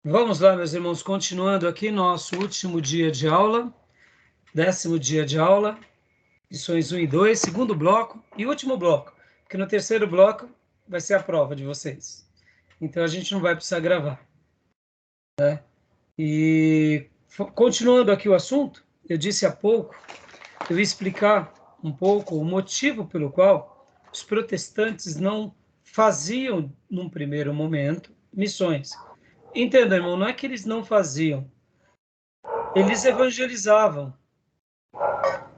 Vamos lá, meus irmãos, continuando aqui nosso último dia de aula, 10º dia de aula, lições 1 e 2, segundo bloco e último bloco, porque no terceiro bloco vai ser a prova de vocês. Então a gente não vai precisar gravar, né? E continuando aqui o assunto, eu disse há pouco, eu ia explicar um pouco o motivo pelo qual os protestantes não faziam, num primeiro momento, missões. Entenda, irmão, não é que eles não faziam, eles evangelizavam.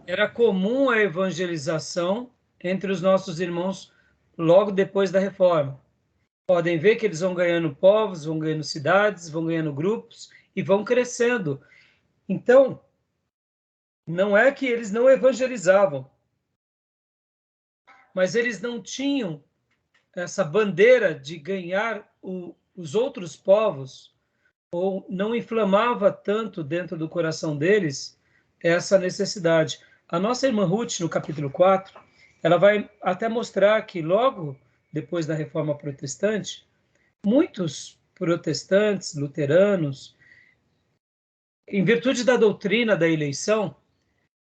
Era comum a evangelização entre os nossos irmãos logo depois da reforma. Podem ver que eles vão ganhando povos, vão ganhando cidades, vão ganhando grupos e vão crescendo. Então, não é que eles não evangelizavam, mas eles não tinham essa bandeira de ganhar os outros povos, ou não inflamava tanto dentro do coração deles essa necessidade. A nossa irmã Ruth, no capítulo 4, ela vai até mostrar que logo depois da Reforma Protestante, muitos protestantes, luteranos, em virtude da doutrina da eleição,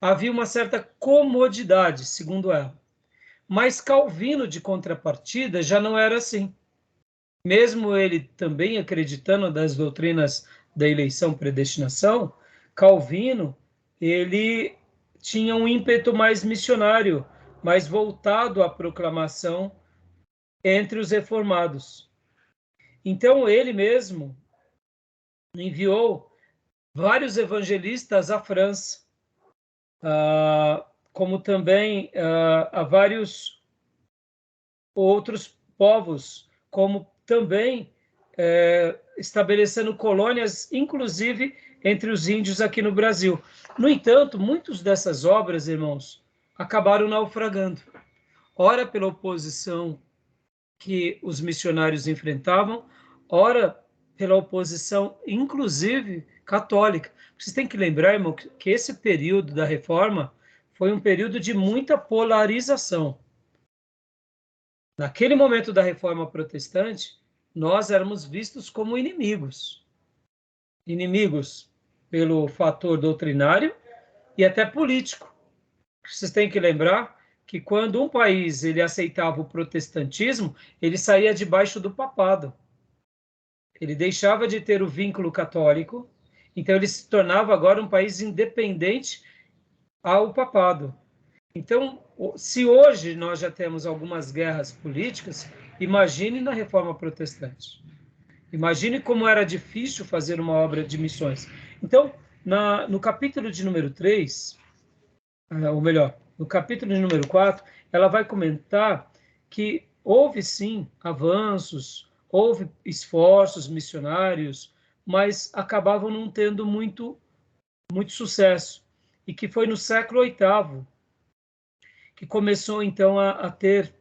havia uma certa comodidade, segundo ela. Mas Calvino, de contrapartida, já não era assim. Mesmo ele também acreditando das doutrinas da eleição predestinação, Calvino, ele tinha um ímpeto mais missionário, mais voltado à proclamação entre os reformados. Então, ele mesmo enviou vários evangelistas à França, como também a vários outros povos, como também estabelecendo colônias, inclusive entre os índios aqui no Brasil. No entanto, muitas dessas obras, irmãos, acabaram naufragando. Ora pela oposição que os missionários enfrentavam, ora pela oposição, inclusive católica. Vocês têm que lembrar, irmão, que esse período da Reforma foi um período de muita polarização. Naquele momento da Reforma Protestante, nós éramos vistos como inimigos. Inimigos pelo fator doutrinário e até político. Vocês têm que lembrar que quando um país ele aceitava o protestantismo, ele saía debaixo do papado. Ele deixava de ter o vínculo católico, então ele se tornava agora um país independente ao papado. Então, se hoje nós já temos algumas guerras políticas, imagine na Reforma Protestante. Imagine como era difícil fazer uma obra de missões. Então, no capítulo de número 3, ou melhor, no capítulo de número 4, ela vai comentar que houve sim avanços, houve esforços missionários, mas acabavam não tendo muito sucesso. E que foi no século VIII que começou então a ter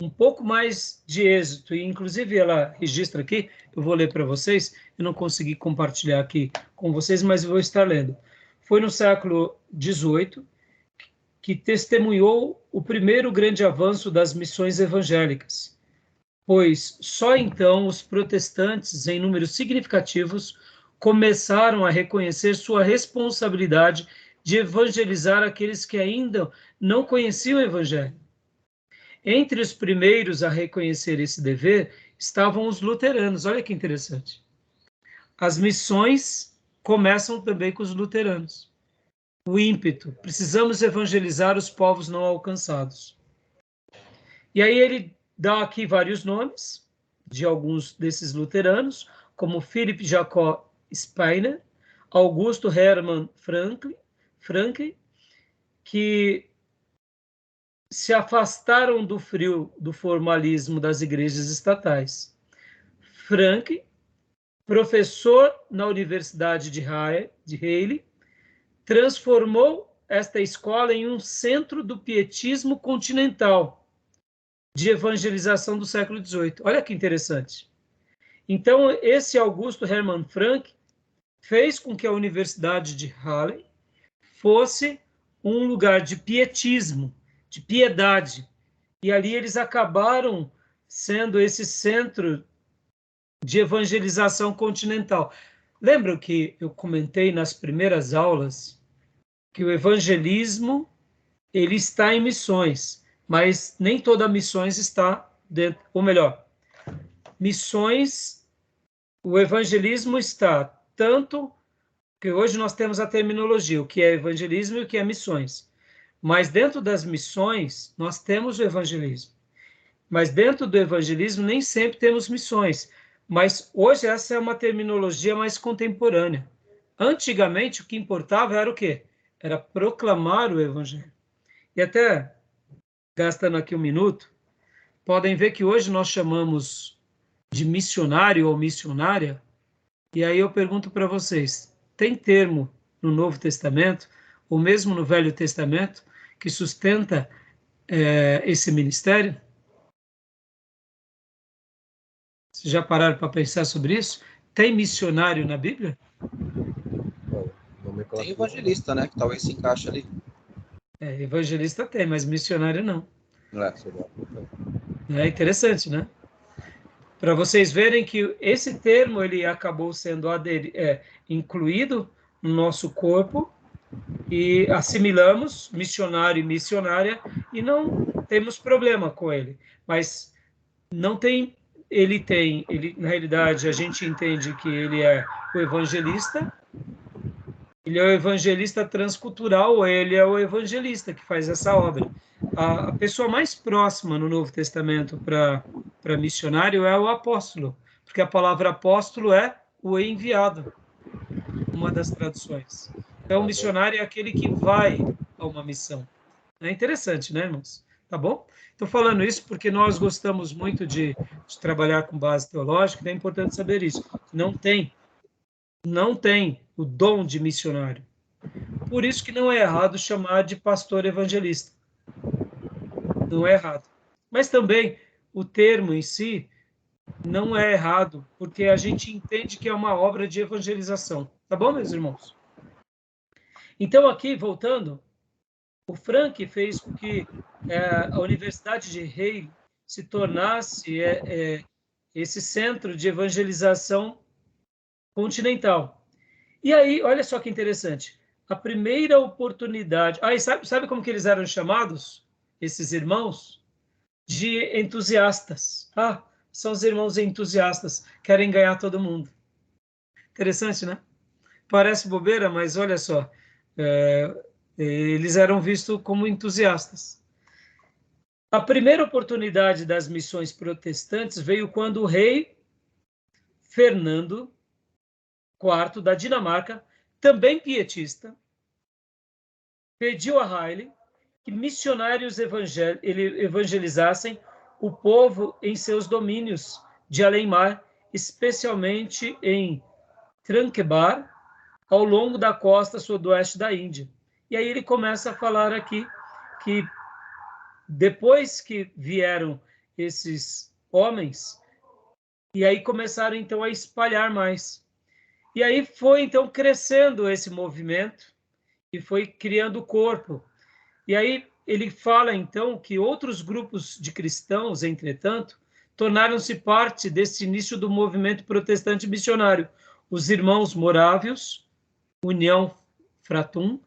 um pouco mais de êxito, e inclusive ela registra aqui, eu vou ler para vocês, eu não consegui compartilhar aqui com vocês, mas eu vou estar lendo. Foi no século XVIII que testemunhou o primeiro grande avanço das missões evangélicas, pois só então os protestantes, em números significativos, começaram a reconhecer sua responsabilidade de evangelizar aqueles que ainda não conheciam o evangelho. Entre os primeiros a reconhecer esse dever estavam os luteranos. Olha que interessante. As missões começam também com os luteranos. O ímpeto, precisamos evangelizar os povos não alcançados. E aí ele dá aqui vários nomes de alguns desses luteranos, como Philipp Jacob Spener, Augusto Hermann Frankl, que se afastaram do frio do formalismo das igrejas estatais. Frank, professor na Universidade de Halle, transformou esta escola em um centro do pietismo continental de evangelização do século XVIII. Olha que interessante. Então, esse Augusto Hermann Frank fez com que a Universidade de Halle fosse um lugar de pietismo, de piedade. E ali eles acabaram sendo esse centro de evangelização continental. Lembram que eu comentei nas primeiras aulas que o evangelismo ele está em missões, mas nem toda missões está dentro, ou melhor, missões, o evangelismo está tanto que hoje nós temos a terminologia, o que é evangelismo e o que é missões. Mas dentro das missões, nós temos o evangelismo. Mas dentro do evangelismo, nem sempre temos missões. Mas hoje essa é uma terminologia mais contemporânea. Antigamente, o que importava era o quê? Era proclamar o evangelho. E até, gastando aqui um minuto, podem ver que hoje nós chamamos de missionário ou missionária. E aí eu pergunto para vocês, tem termo no Novo Testamento, ou mesmo no Velho Testamento, que sustenta esse ministério? Vocês já pararam para pensar sobre isso? Tem missionário na Bíblia? Tem evangelista, né? Que talvez se encaixe ali. Evangelista tem, mas missionário não. É, É interessante, né? Para vocês verem que esse termo ele acabou sendo incluído no nosso corpo e assimilamos missionário e missionária e não temos problema com ele. Mas não tem, ele na realidade a gente entende que ele é o evangelista. Ele é o evangelista transcultural, ou ele é o evangelista que faz essa obra. A pessoa mais próxima no Novo Testamento para missionário é o apóstolo, porque a palavra apóstolo é o enviado, uma das traduções. Então, o missionário é aquele que vai a uma missão. É interessante, né, irmãos? Tá bom? Estou falando isso porque nós gostamos muito de trabalhar com base teológica, e é importante saber isso. Não tem o dom de missionário. Por isso que não é errado chamar de pastor evangelista. Não é errado. Mas também o termo em si não é errado, porque a gente entende que é uma obra de evangelização. Tá bom, meus irmãos? Então, aqui, voltando, o Frank fez com que a Universidade de Yale se tornasse esse centro de evangelização continental. E aí, olha só que interessante. A primeira oportunidade... Ah, e sabe como que eles eram chamados, esses irmãos? De entusiastas. Ah, são os irmãos entusiastas, querem ganhar todo mundo. Interessante, né? Parece bobeira, mas olha só. Eles eram vistos como entusiastas. A primeira oportunidade das missões protestantes veio quando o rei Fernando IV da Dinamarca, também pietista, pediu a Haile que missionários evangelizassem o povo em seus domínios de além-mar, especialmente em Tranquebar, ao longo da costa sudoeste da Índia. E aí ele começa a falar aqui que depois que vieram esses homens, e aí começaram então a espalhar mais. E aí foi então crescendo esse movimento e foi criando o corpo. E aí ele fala então que outros grupos de cristãos, entretanto, tornaram-se parte desse início do movimento protestante missionário. Os irmãos morávios, União Fratum,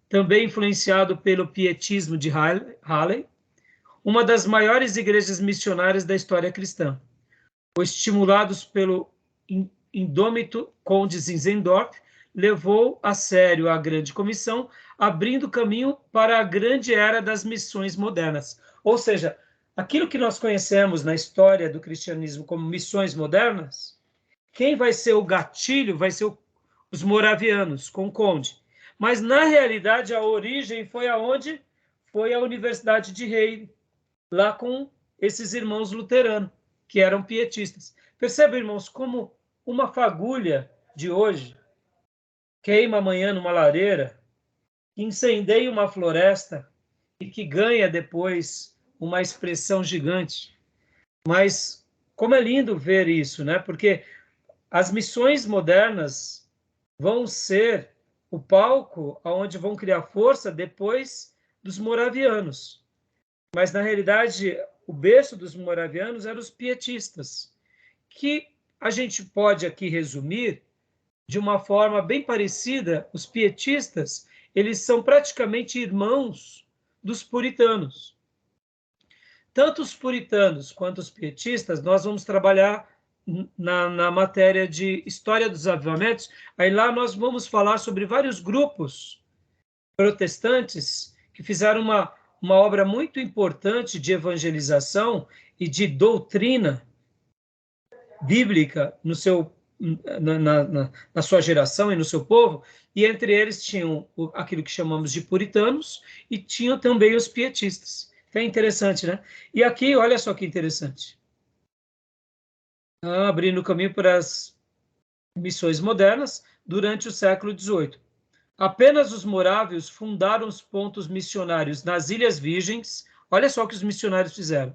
também influenciado pelo pietismo de Halley, uma das maiores igrejas missionárias da história cristã. Estimulados pelo indômito conde Zinzendorf, levou a sério a grande comissão, abrindo caminho para a grande era das missões modernas. Ou seja, aquilo que nós conhecemos na história do cristianismo como missões modernas, quem vai ser o gatilho vai ser os moravianos, com o conde. Mas, na realidade, a origem foi aonde? Foi a Universidade de Yale, lá com esses irmãos luteranos, que eram pietistas. Percebe, irmãos, como uma fagulha de hoje queima amanhã numa lareira, que incendeia uma floresta e que ganha depois uma expressão gigante. Mas como é lindo ver isso, né? Porque as missões modernas vão ser o palco onde vão criar força depois dos moravianos. Mas, na realidade, o berço dos moravianos eram os pietistas, que a gente pode aqui resumir de uma forma bem parecida. Os pietistas, eles são praticamente irmãos dos puritanos. Tanto os puritanos quanto os pietistas, nós vamos trabalhar na matéria de História dos Avivamentos. Aí lá nós vamos falar sobre vários grupos protestantes que fizeram uma obra muito importante de evangelização e de doutrina bíblica na sua geração e no seu povo, e entre eles tinham aquilo que chamamos de puritanos e tinham também os pietistas. Então é interessante, né? E aqui, olha só que interessante. Abrindo o caminho para as missões modernas durante o século XVIII. Apenas os morávios fundaram os pontos missionários nas Ilhas Virgens. Olha só o que os missionários fizeram.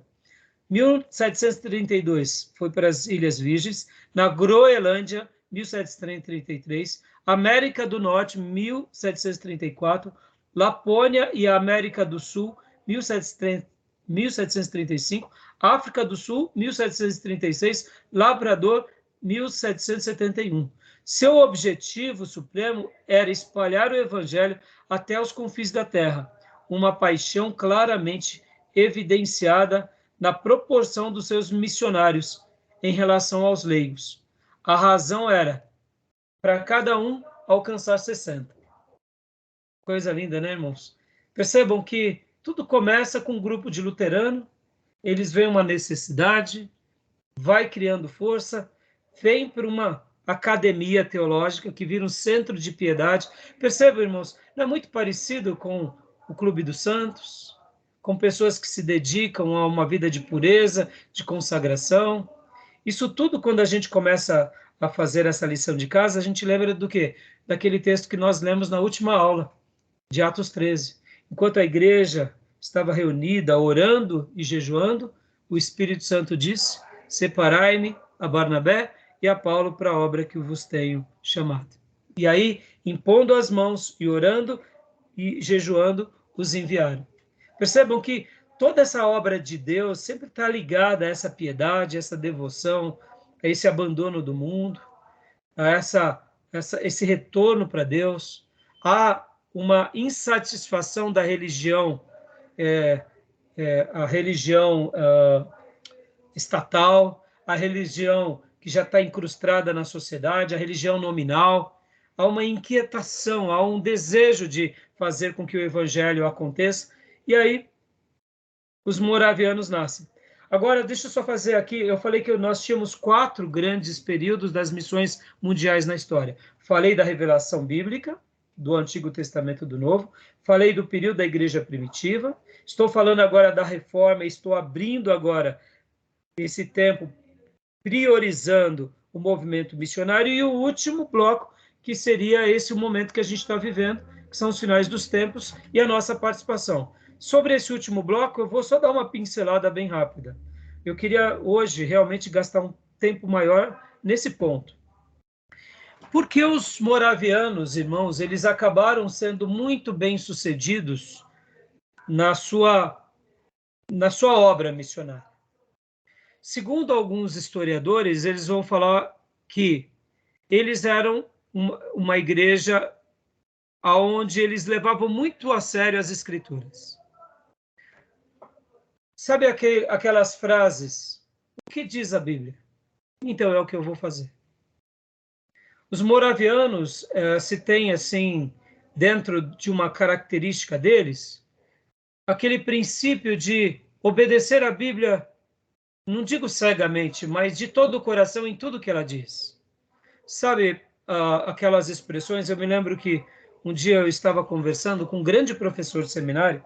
1732 foi para as Ilhas Virgens, na Groenlândia, 1733, América do Norte, 1734, Lapônia e a América do Sul, 1735, África do Sul, 1736, Labrador, 1771. Seu objetivo supremo era espalhar o evangelho até os confins da terra, uma paixão claramente evidenciada na proporção dos seus missionários em relação aos leigos. A razão era para cada um alcançar 60. Coisa linda, né, irmãos? Percebam que tudo começa com um grupo de luterano, eles veem uma necessidade, vai criando força, vem para uma academia teológica que vira um centro de piedade. Percebam, irmãos, não é muito parecido com o Clube dos Santos, com pessoas que se dedicam a uma vida de pureza, de consagração. Isso tudo, quando a gente começa a fazer essa lição de casa, a gente lembra do quê? Daquele texto que nós lemos na última aula, de Atos 13. Enquanto a igreja estava reunida, orando e jejuando, o Espírito Santo disse: separai-me a Barnabé e a Paulo para a obra que vos tenho chamado. E aí, impondo as mãos e orando e jejuando, os enviaram. Percebam que toda essa obra de Deus sempre está ligada a essa piedade, a essa devoção, a esse abandono do mundo, a esse retorno para Deus, a uma insatisfação da religião, a religião estatal, a religião que já está incrustada na sociedade, a religião nominal. Há uma inquietação, há um desejo de fazer com que o evangelho aconteça. E aí, os moravianos nascem. Agora, deixa eu só fazer aqui, eu falei que nós tínhamos 4 grandes períodos das missões mundiais na história. Falei da revelação bíblica, do Antigo Testamento e do Novo. Falei do período da igreja primitiva. Estou falando agora da reforma, estou abrindo agora esse tempo, priorizando o movimento missionário. E o último bloco, que seria esse o momento que a gente está vivendo, que são os finais dos tempos e a nossa participação. Sobre esse último bloco, eu vou só dar uma pincelada bem rápida. Eu queria hoje realmente gastar um tempo maior nesse ponto. Porque os moravianos, irmãos, eles acabaram sendo muito bem-sucedidos na sua obra missionária. Segundo alguns historiadores, eles vão falar que eles eram uma igreja onde eles levavam muito a sério as escrituras. Sabe aquelas frases? O que diz a Bíblia? Então é o que eu vou fazer. Os moravianos se tem assim, dentro de uma característica deles, aquele princípio de obedecer à Bíblia, não digo cegamente, mas de todo o coração em tudo que ela diz. Sabe aquelas expressões? Eu me lembro que um dia eu estava conversando com um grande professor de seminário,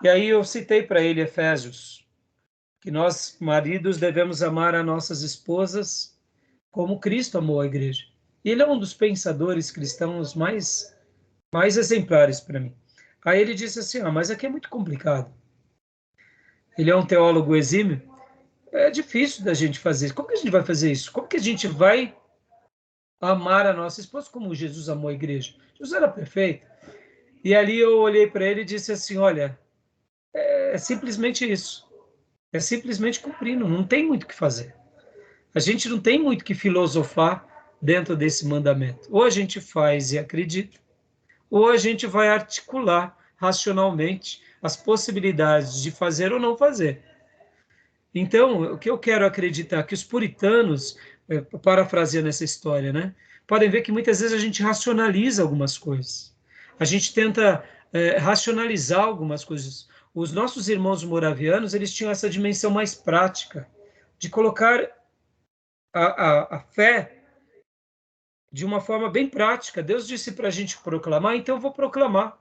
e aí eu citei para ele Efésios, que nós, maridos, devemos amar as nossas esposas como Cristo amou a igreja. E ele é um dos pensadores cristãos mais exemplares para mim. Aí ele disse assim, mas aqui é muito complicado. Ele é um teólogo exímio. É difícil da gente fazer isso. Como que a gente vai fazer isso? Como que a gente vai amar a nossa esposa como Jesus amou a igreja? Jesus era perfeito. E ali eu olhei para ele e disse assim, olha, é simplesmente isso. É simplesmente cumprindo, não tem muito o que fazer. A gente não tem muito que filosofar dentro desse mandamento. Ou a gente faz e acredita, ou a gente vai articular racionalmente as possibilidades de fazer ou não fazer. Então, o que eu quero acreditar que os puritanos, parafraseando essa história, né, podem ver que muitas vezes a gente racionaliza algumas coisas. A gente tenta racionalizar algumas coisas. Os nossos irmãos moravianos, eles tinham essa dimensão mais prática de colocar a fé de uma forma bem prática. Deus disse para a gente proclamar, então eu vou proclamar.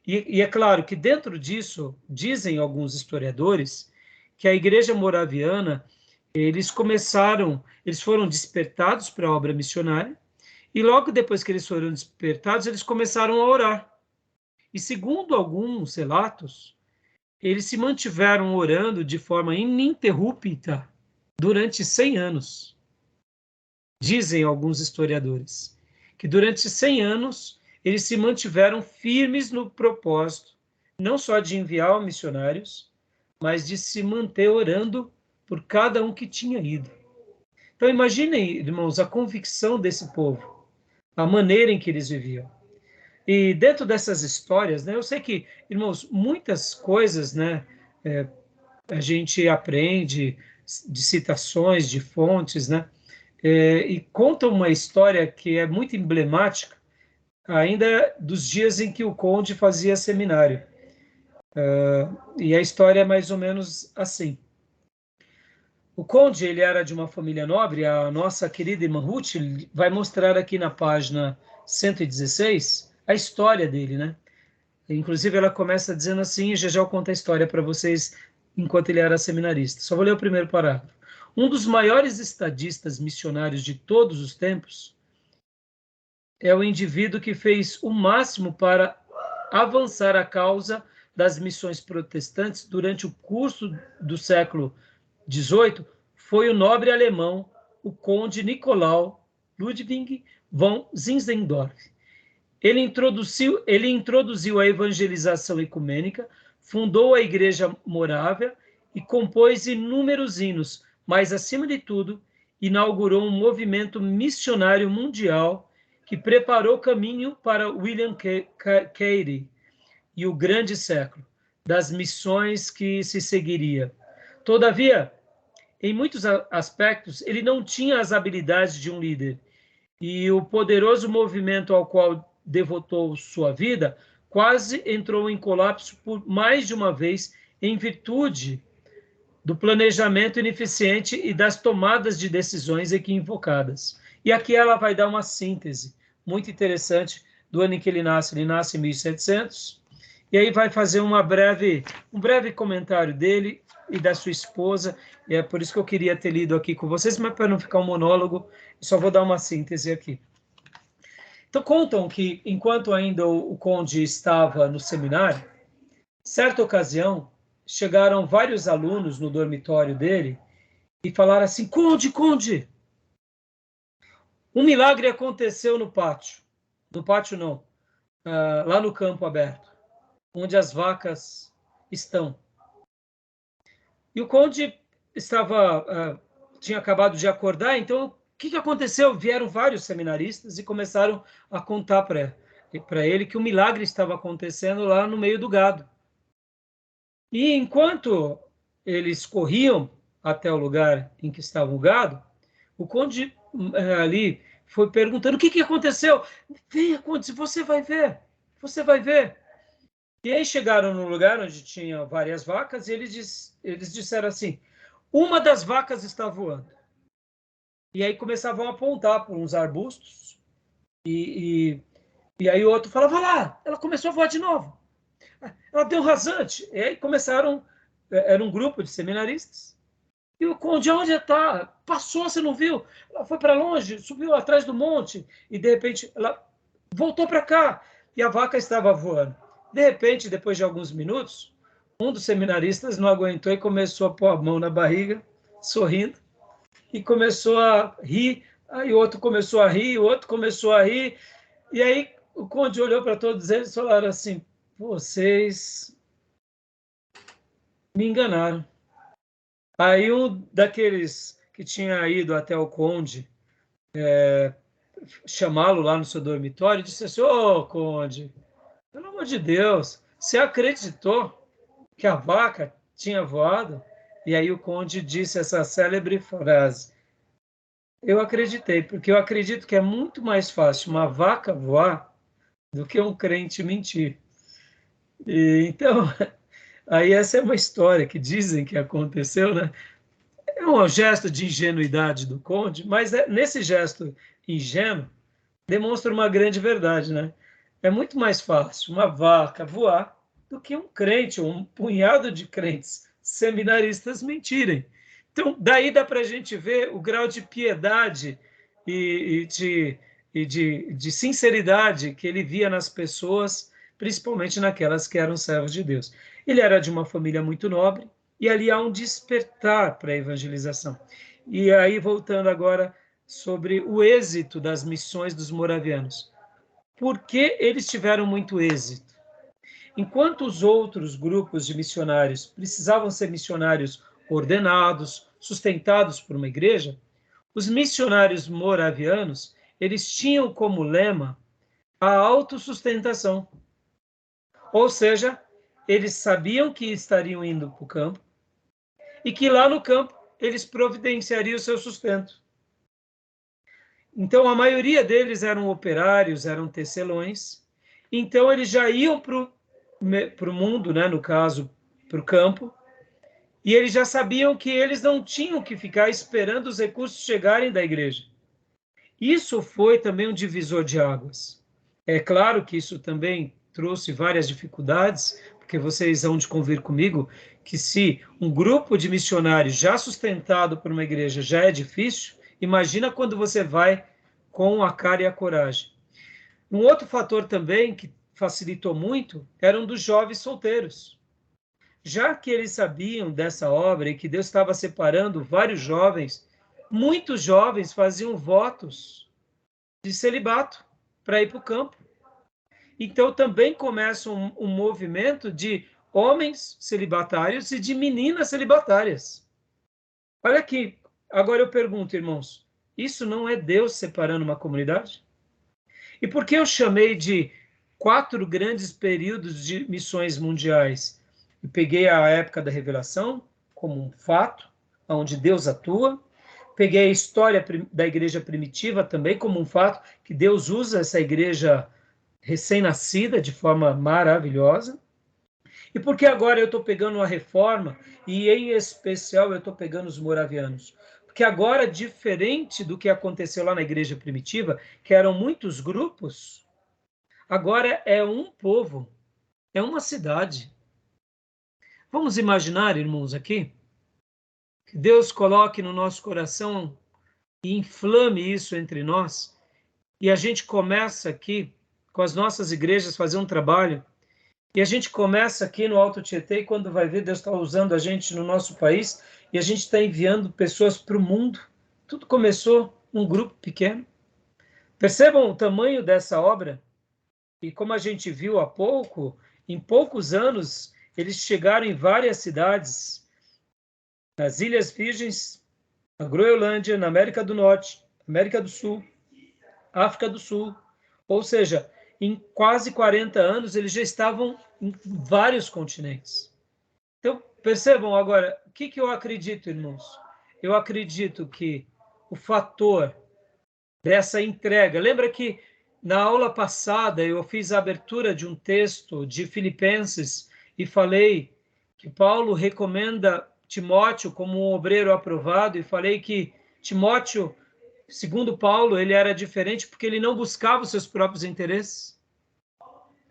E é claro que dentro disso, dizem alguns historiadores, que a igreja moraviana, eles foram despertados para a obra missionária, e logo depois que eles foram despertados, eles começaram a orar. E segundo alguns relatos, eles se mantiveram orando de forma ininterrupta durante 100 anos. Dizem alguns historiadores que durante 100 anos eles se mantiveram firmes no propósito, não só de enviar missionários, mas de se manter orando por cada um que tinha ido. Então imaginem, irmãos, a convicção desse povo, a maneira em que eles viviam. E dentro dessas histórias, né, eu sei que, irmãos, muitas coisas, né, a gente aprende de citações, de fontes, né, e conta uma história que é muito emblemática, ainda dos dias em que o conde fazia seminário. E a história é mais ou menos assim. O conde, ele era de uma família nobre, a nossa querida irmã Ruth vai mostrar aqui na página 116 a história dele, né? Inclusive, ela começa dizendo assim, e já eu conto a história para vocês enquanto ele era seminarista. Só vou ler o primeiro parágrafo. Um dos maiores estadistas missionários de todos os tempos é o indivíduo que fez o máximo para avançar a causa das missões protestantes durante o curso do século XVIII, foi o nobre alemão, o conde Nicolau Ludwig von Zinzendorf. Ele introduziu a evangelização ecumênica, fundou a Igreja Morávia e compôs inúmeros hinos, mas, acima de tudo, inaugurou um movimento missionário mundial que preparou caminho para William Carey e o grande século das missões que se seguiria. Todavia, em muitos aspectos, ele não tinha as habilidades de um líder, e o poderoso movimento ao qual devotou sua vida quase entrou em colapso por mais de uma vez em virtude do planejamento ineficiente e das tomadas de decisões equivocadas. E aqui ela vai dar uma síntese muito interessante do ano em que ele nasce. Ele nasce em 1700, e aí vai fazer um breve comentário dele e da sua esposa, e é por isso que eu queria ter lido aqui com vocês, mas para não ficar um monólogo, só vou dar uma síntese aqui. Então, contam que, enquanto ainda o conde estava no seminário, certa ocasião, chegaram vários alunos no dormitório dele e falaram assim: Conde, conde, um milagre aconteceu no pátio. No pátio não, lá no campo aberto, onde as vacas estão. E o conde tinha acabado de acordar, então o que aconteceu? Vieram vários seminaristas e começaram a contar para ele que o milagre estava acontecendo lá no meio do gado. E enquanto eles corriam até o lugar em que estava o gado, o conde ali foi perguntando: o que aconteceu? Venha, conde, você vai ver, você vai ver. E aí chegaram no lugar onde tinha várias vacas e eles disseram assim: uma das vacas está voando. E aí começavam a apontar por uns arbustos e aí o outro falava: lá, ela começou a voar de novo. Ela deu um rasante. E aí começaram, era um grupo de seminaristas. E o conde, onde está? Passou, você não viu? Ela foi para longe, subiu atrás do monte e de repente ela voltou para cá e a vaca estava voando. De repente, depois de alguns minutos, um dos seminaristas não aguentou e começou a pôr a mão na barriga, sorrindo, e começou a rir. Aí o outro começou a rir, o outro começou a rir. E aí o conde olhou para todos eles e falaram assim: vocês me enganaram. Aí um daqueles que tinha ido até o conde chamá-lo lá no seu dormitório e disse assim: ô, conde, pelo amor de Deus, você acreditou que a vaca tinha voado? E aí o conde disse essa célebre frase: eu acreditei, porque eu acredito que é muito mais fácil uma vaca voar do que um crente mentir. E, então, aí essa é uma história que dizem que aconteceu, né? É um gesto de ingenuidade do conde, mas nesse gesto ingênuo demonstra uma grande verdade, né? É muito mais fácil uma vaca voar do que um crente ou um punhado de crentes seminaristas mentirem. Então, daí dá para a gente ver o grau de piedade e, de sinceridade que ele via nas pessoas, principalmente naquelas que eram servos de Deus. Ele era de uma família muito nobre e ali há um despertar para a evangelização. E aí, voltando agora sobre o êxito das missões dos moravianos. Por que eles tiveram muito êxito? Enquanto os outros grupos de missionários precisavam ser missionários ordenados, sustentados por uma igreja, os missionários moravianos, eles tinham como lema a autossustentação. Ou seja, eles sabiam que estariam indo para o campo e que lá no campo eles providenciariam o seu sustento. Então, a maioria deles eram operários, eram tecelões. Então, eles já iam para o mundo, né, no caso, para o campo, e eles já sabiam que eles não tinham que ficar esperando os recursos chegarem da igreja. Isso foi também um divisor de águas. É claro que isso também trouxe várias dificuldades, porque vocês vão de convir comigo que se um grupo de missionários já sustentado por uma igreja já é difícil, imagina quando você vai com a cara e a coragem. Um outro fator também que facilitou muito era um dos jovens solteiros. Já que eles sabiam dessa obra e que Deus estava separando vários jovens, muitos jovens faziam votos de celibato para ir para o campo. Então também começa um movimento de homens celibatários e de meninas celibatárias. Olha aqui, agora eu pergunto, irmãos, isso não é Deus separando uma comunidade? E por que eu chamei de 4 grandes períodos de missões mundiais? Eu peguei a época da revelação como um fato, onde Deus atua. Peguei a história da igreja primitiva também como um fato, que Deus usa essa igreja recém-nascida de forma maravilhosa. E por que agora eu estou pegando a reforma e, em especial, eu estou pegando os moravianos? Porque agora, diferente do que aconteceu lá na igreja primitiva, que eram muitos grupos, agora é um povo, é uma cidade. Vamos imaginar, irmãos, aqui, que Deus coloque no nosso coração e inflame isso entre nós, e a gente começa aqui, com as nossas igrejas, fazer um trabalho. E a gente começa aqui no Alto Tietê, e quando vai ver, Deus está usando a gente no nosso país, e a gente está enviando pessoas para o mundo. Tudo começou num grupo pequeno. Percebam o tamanho dessa obra? E como a gente viu há pouco, em poucos anos, eles chegaram em várias cidades, nas Ilhas Virgens, na Groenlândia, na América do Norte, América do Sul, África do Sul. Ou seja, em quase 40 anos, eles já estavam em vários continentes. Então, percebam agora, o que eu acredito, irmãos? Eu acredito que o fator dessa entrega... Lembra que na aula passada eu fiz a abertura de um texto de Filipenses e falei que Paulo recomenda Timóteo como um obreiro aprovado, e falei que Timóteo, segundo Paulo, ele era diferente porque ele não buscava os seus próprios interesses.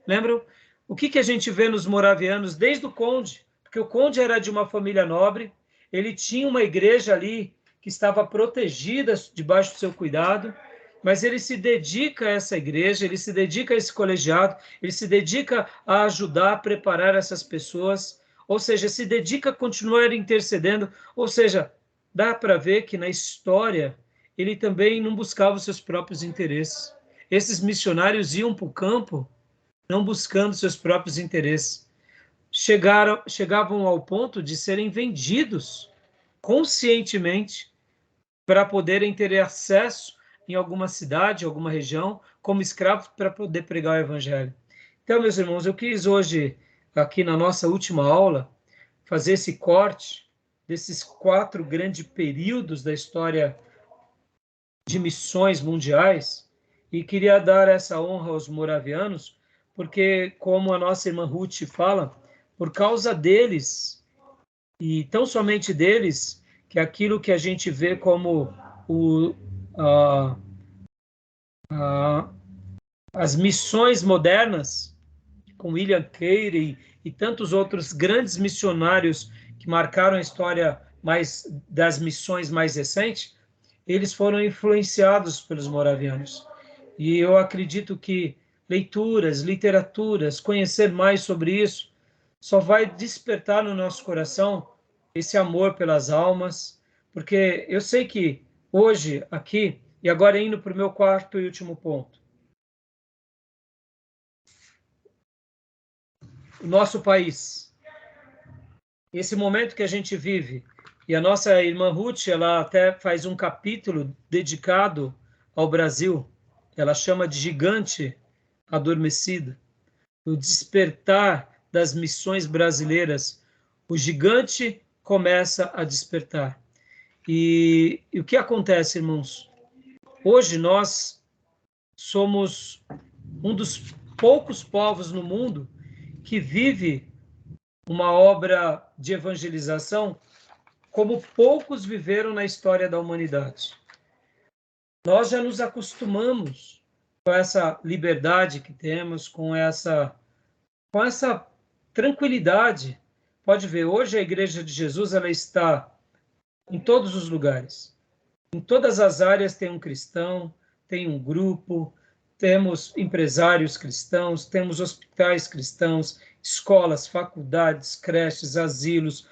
Lembram? O que a gente vê nos moravianos desde o conde? Porque o conde era de uma família nobre, ele tinha uma igreja ali que estava protegida debaixo do seu cuidado, mas ele se dedica a essa igreja, ele se dedica a esse colegiado, ele se dedica a ajudar a preparar essas pessoas, ou seja, se dedica a continuar intercedendo, ou seja, dá para ver que na história ele também não buscava os seus próprios interesses. Esses missionários iam para o campo não buscando seus próprios interesses. Chegavam ao ponto de serem vendidos conscientemente para poderem ter acesso em alguma cidade, alguma região, como escravos, para poder pregar o evangelho. Então, meus irmãos, eu quis hoje, aqui na nossa última aula, fazer esse corte desses 4 grandes períodos da história de missões mundiais, e queria dar essa honra aos moravianos, porque, como a nossa irmã Ruth fala, por causa deles, e tão somente deles, que aquilo que a gente vê como as missões modernas, com William Carey e tantos outros grandes missionários que marcaram a história mais das missões mais recentes, eles foram influenciados pelos moravianos. E eu acredito que leituras, literaturas, conhecer mais sobre isso, só vai despertar no nosso coração esse amor pelas almas, porque eu sei que hoje, aqui, e agora indo para o meu 4º e último ponto, o nosso país, esse momento que a gente vive, e a nossa irmã Ruth, ela até faz um capítulo dedicado ao Brasil, ela chama de gigante adormecido, o despertar das missões brasileiras, o gigante começa a despertar. E o que acontece, irmãos? Hoje nós somos um dos poucos povos no mundo que vive uma obra de evangelização como poucos viveram na história da humanidade. Nós já nos acostumamos com essa liberdade que temos, com essa tranquilidade. Pode ver, hoje a Igreja de Jesus ela está em todos os lugares. Em todas as áreas tem um cristão, tem um grupo, temos empresários cristãos, temos hospitais cristãos, escolas, faculdades, creches, asilos,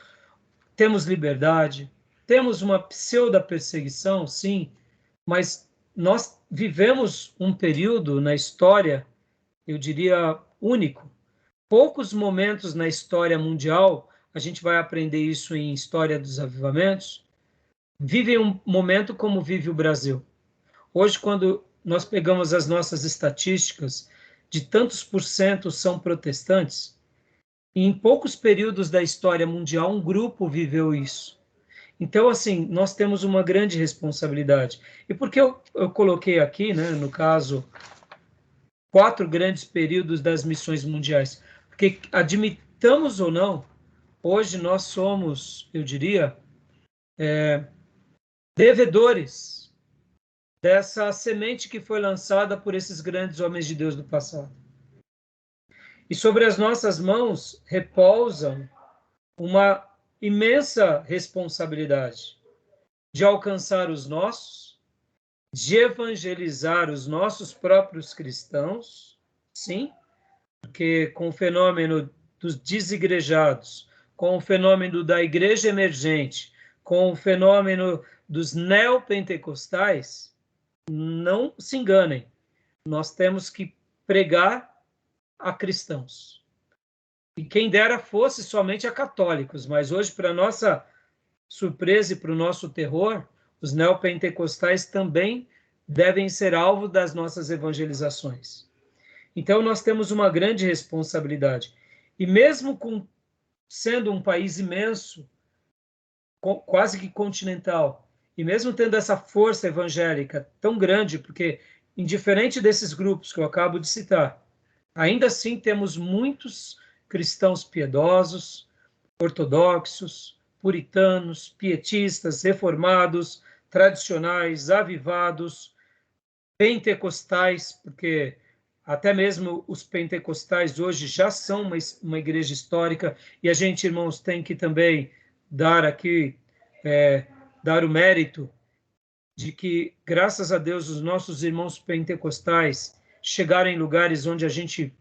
temos liberdade, temos uma pseudo-perseguição, sim, mas nós vivemos um período na história, eu diria, único. Poucos momentos na história mundial, a gente vai aprender isso em História dos Avivamentos, vivem um momento como vive o Brasil. Hoje, quando nós pegamos as nossas estatísticas, de tantos por cento são protestantes, e em poucos períodos da história mundial, um grupo viveu isso. Então, assim, nós temos uma grande responsabilidade. E por que eu coloquei aqui, né, no caso, 4 grandes períodos das missões mundiais? Porque, admitamos ou não, hoje nós somos, eu diria, devedores dessa semente que foi lançada por esses grandes homens de Deus do passado. E sobre as nossas mãos repousam uma imensa responsabilidade de alcançar os nossos, de evangelizar os nossos próprios cristãos, sim, porque com o fenômeno dos desigrejados, com o fenômeno da igreja emergente, com o fenômeno dos neopentecostais, não se enganem, nós temos que pregar a cristãos. E quem dera fosse somente a católicos, mas hoje, para nossa surpresa e para o nosso terror, os neopentecostais também devem ser alvo das nossas evangelizações. Então, nós temos uma grande responsabilidade. E mesmo sendo um país imenso, quase que continental, e mesmo tendo essa força evangélica tão grande, porque, indiferente desses grupos que eu acabo de citar, ainda assim temos muitos cristãos piedosos, ortodoxos, puritanos, pietistas, reformados, tradicionais, avivados, pentecostais, porque até mesmo os pentecostais hoje já são uma igreja histórica, e a gente, irmãos, tem que também dar aqui, dar o mérito de que, graças a Deus, os nossos irmãos pentecostais chegaram em lugares onde a gente,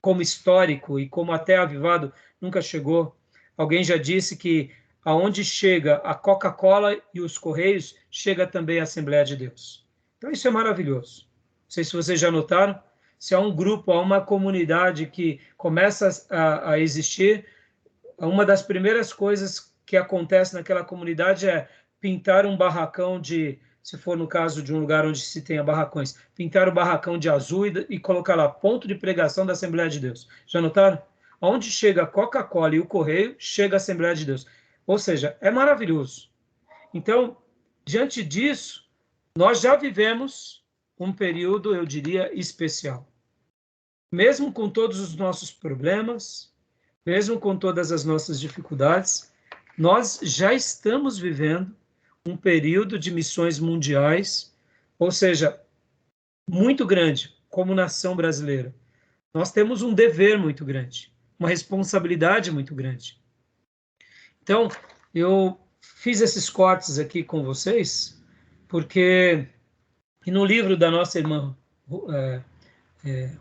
como histórico e como até avivado, nunca chegou. Alguém já disse que aonde chega a Coca-Cola e os Correios, chega também a Assembleia de Deus. Então isso é maravilhoso. Não sei se vocês já notaram, se há um grupo, há uma comunidade que começa a existir, uma das primeiras coisas que acontece naquela comunidade é pintar um barracão de, se for no caso de um lugar onde se tenha barracões, pintar o barracão de azul e colocar lá ponto de pregação da Assembleia de Deus. Já notaram? Onde chega a Coca-Cola e o Correio, chega a Assembleia de Deus. Ou seja, é maravilhoso. Então, diante disso, nós já vivemos um período, eu diria, especial. Mesmo com todos os nossos problemas, mesmo com todas as nossas dificuldades, nós já estamos vivendo um período de missões mundiais, ou seja, muito grande, como nação brasileira. Nós temos um dever muito grande, uma responsabilidade muito grande. Então, eu fiz esses cortes aqui com vocês, porque no livro da nossa irmã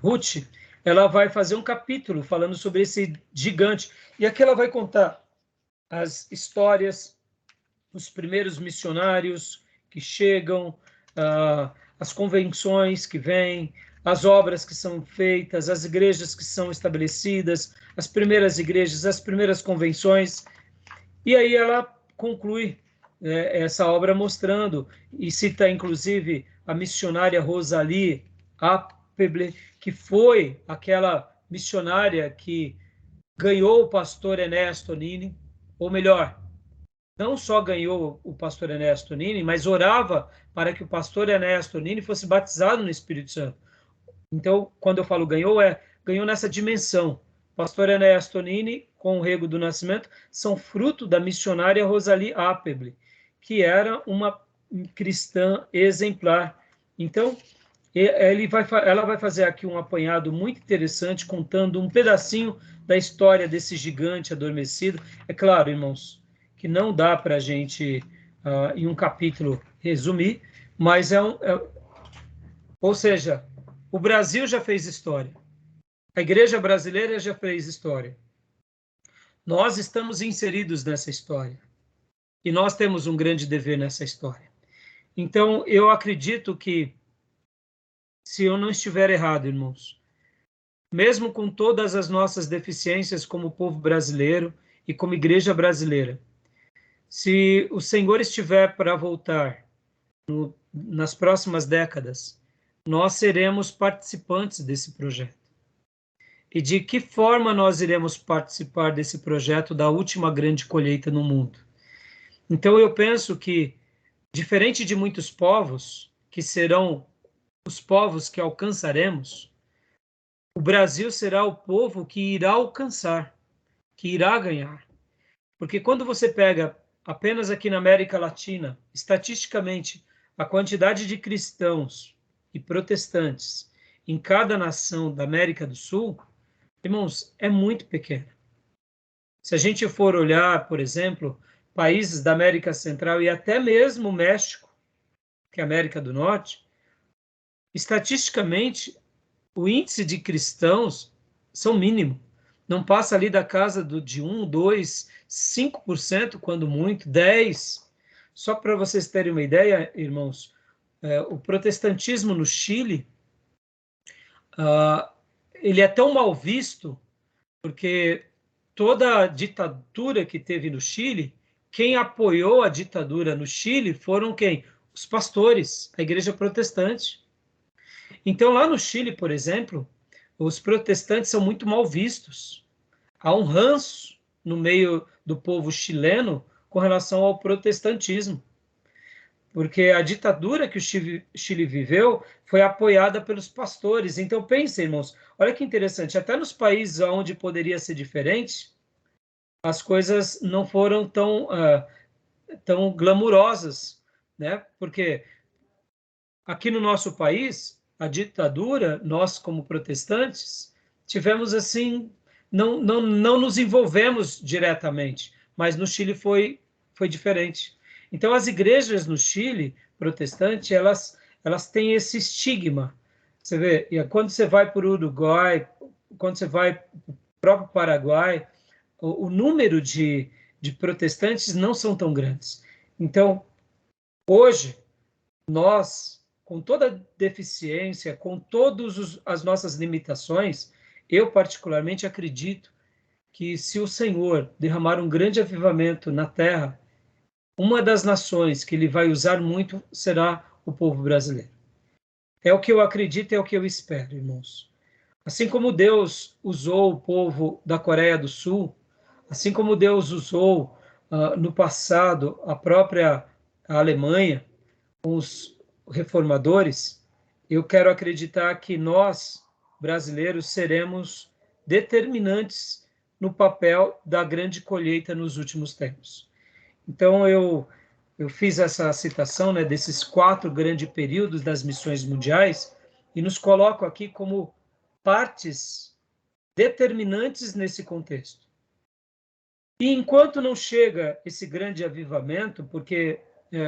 Ruth, ela vai fazer um capítulo falando sobre esse gigante, e aqui ela vai contar as histórias, os primeiros missionários que chegam, as convenções que vêm, as obras que são feitas, as igrejas que são estabelecidas, as primeiras igrejas, as primeiras convenções. E aí ela conclui essa obra mostrando, e cita inclusive a missionária Rosalie Appeble, que foi aquela missionária que ganhou o pastor Ernesto Nini, ou melhor, não só ganhou o pastor Ernesto Nini, mas orava para que o pastor Ernesto Nini fosse batizado no Espírito Santo. Então, quando eu falo ganhou, ganhou nessa dimensão. O pastor Ernesto Nini, com o Rego do Nascimento, são fruto da missionária Rosalie Appeble, que era uma cristã exemplar. Então, ela vai fazer aqui um apanhado muito interessante, contando um pedacinho da história desse gigante adormecido. É claro, irmãos, que não dá para a gente, em um capítulo, resumir, mas ou seja, o Brasil já fez história. A igreja brasileira já fez história. Nós estamos inseridos nessa história. E nós temos um grande dever nessa história. Então, eu acredito que, se eu não estiver errado, irmãos, mesmo com todas as nossas deficiências como povo brasileiro e como igreja brasileira, se o Senhor estiver para voltar nas próximas décadas, nós seremos participantes desse projeto. E de que forma nós iremos participar desse projeto da última grande colheita no mundo? Então, eu penso que, diferente de muitos povos, que serão os povos que alcançaremos, o Brasil será o povo que irá alcançar, que irá ganhar. Porque quando você pega apenas aqui na América Latina, estatisticamente, a quantidade de cristãos e protestantes em cada nação da América do Sul, irmãos, é muito pequena. Se a gente for olhar, por exemplo, países da América Central e até mesmo o México, que é a América do Norte, estatisticamente, o índice de cristãos são mínimo. Não passa ali da casa de 1, 2, 5%, quando muito, 10%. Só para vocês terem uma ideia, irmãos, o protestantismo no Chile, ele é tão mal visto, porque toda a ditadura que teve no Chile, quem apoiou a ditadura no Chile foram quem? Os pastores, a igreja protestante. Então, lá no Chile, por exemplo, os protestantes são muito mal vistos. Há um ranço no meio do povo chileno com relação ao protestantismo, porque a ditadura que o Chile viveu foi apoiada pelos pastores. Então, pensem, irmãos, olha que interessante, até nos países onde poderia ser diferente, as coisas não foram tão glamurosas, né? Porque aqui no nosso país, a ditadura, nós como protestantes, tivemos assim, não nos envolvemos diretamente, mas no Chile foi diferente. Então, as igrejas no Chile, protestante, elas têm esse estigma. Você vê, e quando você vai para o Uruguai, quando você vai para o próprio Paraguai, o número de protestantes não são tão grandes. Então, hoje, nós, com toda a deficiência, com todas as nossas limitações, eu particularmente acredito que, se o Senhor derramar um grande avivamento na terra, uma das nações que ele vai usar muito será o povo brasileiro. É o que eu acredito, é o que eu espero, irmãos. Assim como Deus usou o povo da Coreia do Sul, assim como Deus usou no passado a própria Alemanha, com os reformadores, eu quero acreditar que nós, brasileiros, seremos determinantes no papel da grande colheita nos últimos tempos. Então, eu fiz essa citação, né, desses 4 grandes períodos das missões mundiais e nos coloco aqui como partes determinantes nesse contexto. E enquanto não chega esse grande avivamento, porque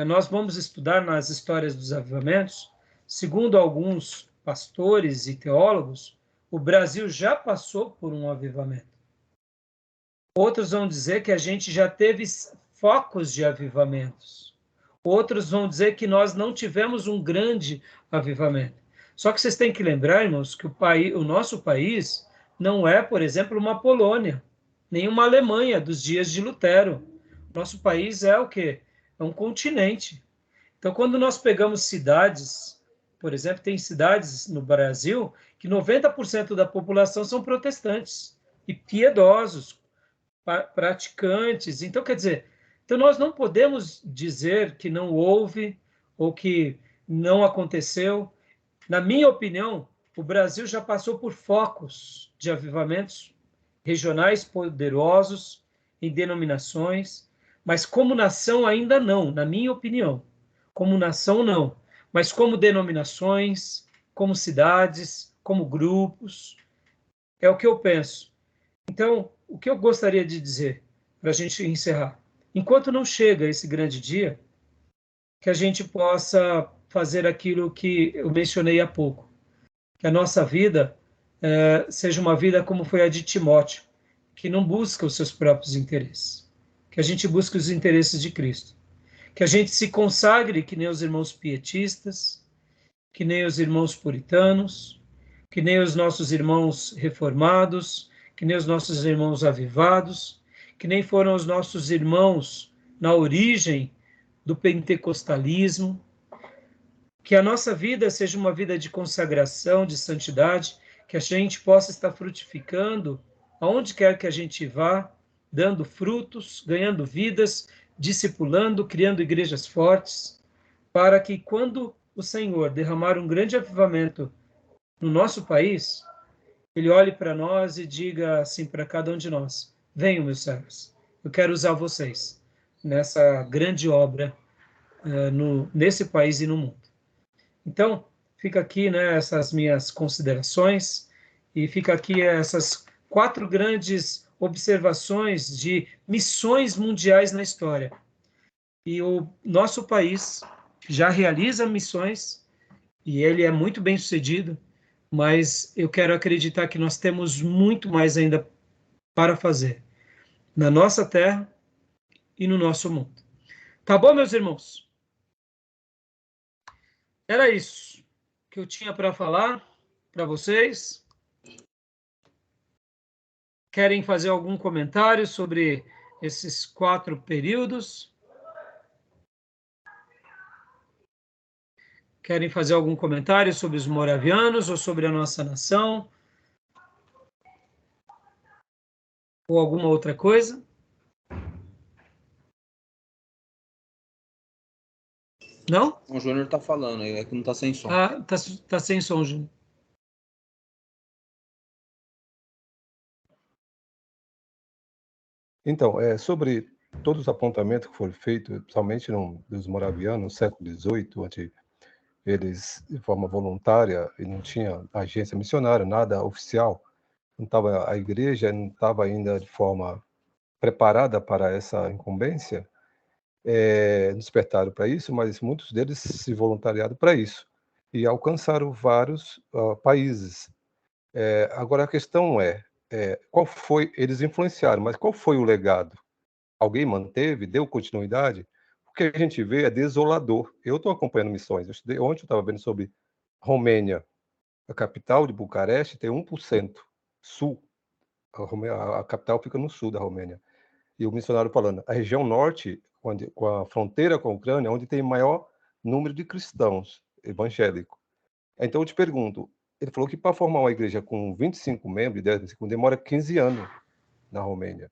nós vamos estudar nas histórias dos avivamentos, segundo alguns pastores e teólogos, o Brasil já passou por um avivamento. Outros vão dizer que a gente já teve focos de avivamentos. Outros vão dizer que nós não tivemos um grande avivamento. Só que vocês têm que lembrar, irmãos, que o nosso país não é, por exemplo, uma Polônia, nem uma Alemanha dos dias de Lutero. Nosso país é o quê? É um continente. Então, quando nós pegamos cidades, por exemplo, tem cidades no Brasil que 90% da população são protestantes e piedosos, praticantes. Então, quer dizer, então nós não podemos dizer que não houve ou que não aconteceu. Na minha opinião, o Brasil já passou por focos de avivamentos regionais poderosos em denominações, mas como nação ainda não, na minha opinião. Como nação não, mas como denominações, como cidades, como grupos, é o que eu penso. Então, o que eu gostaria de dizer, para a gente encerrar? Enquanto não chega esse grande dia, que a gente possa fazer aquilo que eu mencionei há pouco, que a nossa vida seja uma vida como foi a de Timóteo, que não busca os seus próprios interesses, que a gente busque os interesses de Cristo, que a gente se consagre que nem os irmãos pietistas, que nem os irmãos puritanos, que nem os nossos irmãos reformados, que nem os nossos irmãos avivados, que nem foram os nossos irmãos na origem do pentecostalismo. Que a nossa vida seja uma vida de consagração, de santidade, que a gente possa estar frutificando aonde quer que a gente vá, dando frutos, ganhando vidas, discipulando, criando igrejas fortes, para que quando o Senhor derramar um grande avivamento no nosso país, ele olhe para nós e diga assim para cada um de nós: venham, meus servos, eu quero usar vocês nessa grande obra nesse país e no mundo. Então, fica aqui, né, essas minhas considerações e fica aqui essas 4 grandes observações de missões mundiais na história. E o nosso país já realiza missões e ele é muito bem sucedido, mas eu quero acreditar que nós temos muito mais ainda para fazer na nossa terra e no nosso mundo. Tá bom, meus irmãos? Era isso que eu tinha para falar para vocês. Querem fazer algum comentário sobre esses 4 períodos? Querem fazer algum comentário sobre os moravianos ou sobre a nossa nação? Ou alguma outra coisa? Não? O Júnior tá falando, é que não tá sem som. Ah, tá sem som, Júnior. Então, sobre todos os apontamentos que foram feitos, principalmente dos moravianos, no século XVIII, onde eles, de forma voluntária, e não tinha agência missionária, nada oficial, não tava, a igreja não estava ainda de forma preparada para essa incumbência, despertaram para isso, mas muitos deles se voluntariaram para isso, e alcançaram vários países. Agora, a questão qual foi, eles influenciaram, mas qual foi o legado? Alguém manteve, deu continuidade? O que a gente vê é desolador. Eu estou acompanhando missões. Ontem eu estava vendo sobre Romênia. A capital de Bucareste tem 1% sul. A capital fica no sul da Romênia. e o missionário falando, a região norte, com a fronteira com a Ucrânia, é onde tem maior número de cristãos evangélicos. Então eu te pergunto, ele falou que para formar uma igreja com 25 membros, 10, demora 15 anos na Romênia.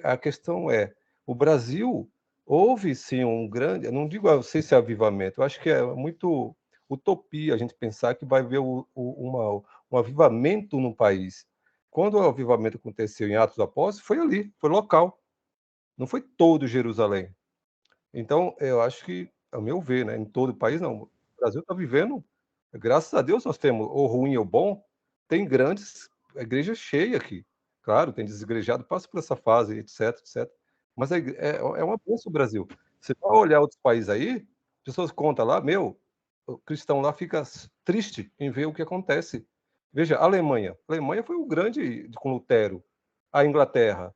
A questão é, o Brasil houve sim um grande, eu não digo, não sei se é avivamento, eu acho que é muito utopia a gente pensar que vai haver um avivamento no país. Quando o avivamento aconteceu em Atos dos Apóstolos, foi ali, foi local, não foi todo Jerusalém. Então, eu acho que, ao meu ver, né, em todo o país, não, o Brasil está vivendo, graças a Deus nós temos, ou ruim ou bom, tem grandes igrejas cheias aqui. Claro, tem desigrejado, passa por essa fase, etc, etc. Mas é uma bênção o Brasil. Você vai olhar outros países aí, pessoas contam lá, o cristão lá fica triste em ver o que acontece. Veja, a Alemanha. A Alemanha foi o grande com Lutero. A Inglaterra.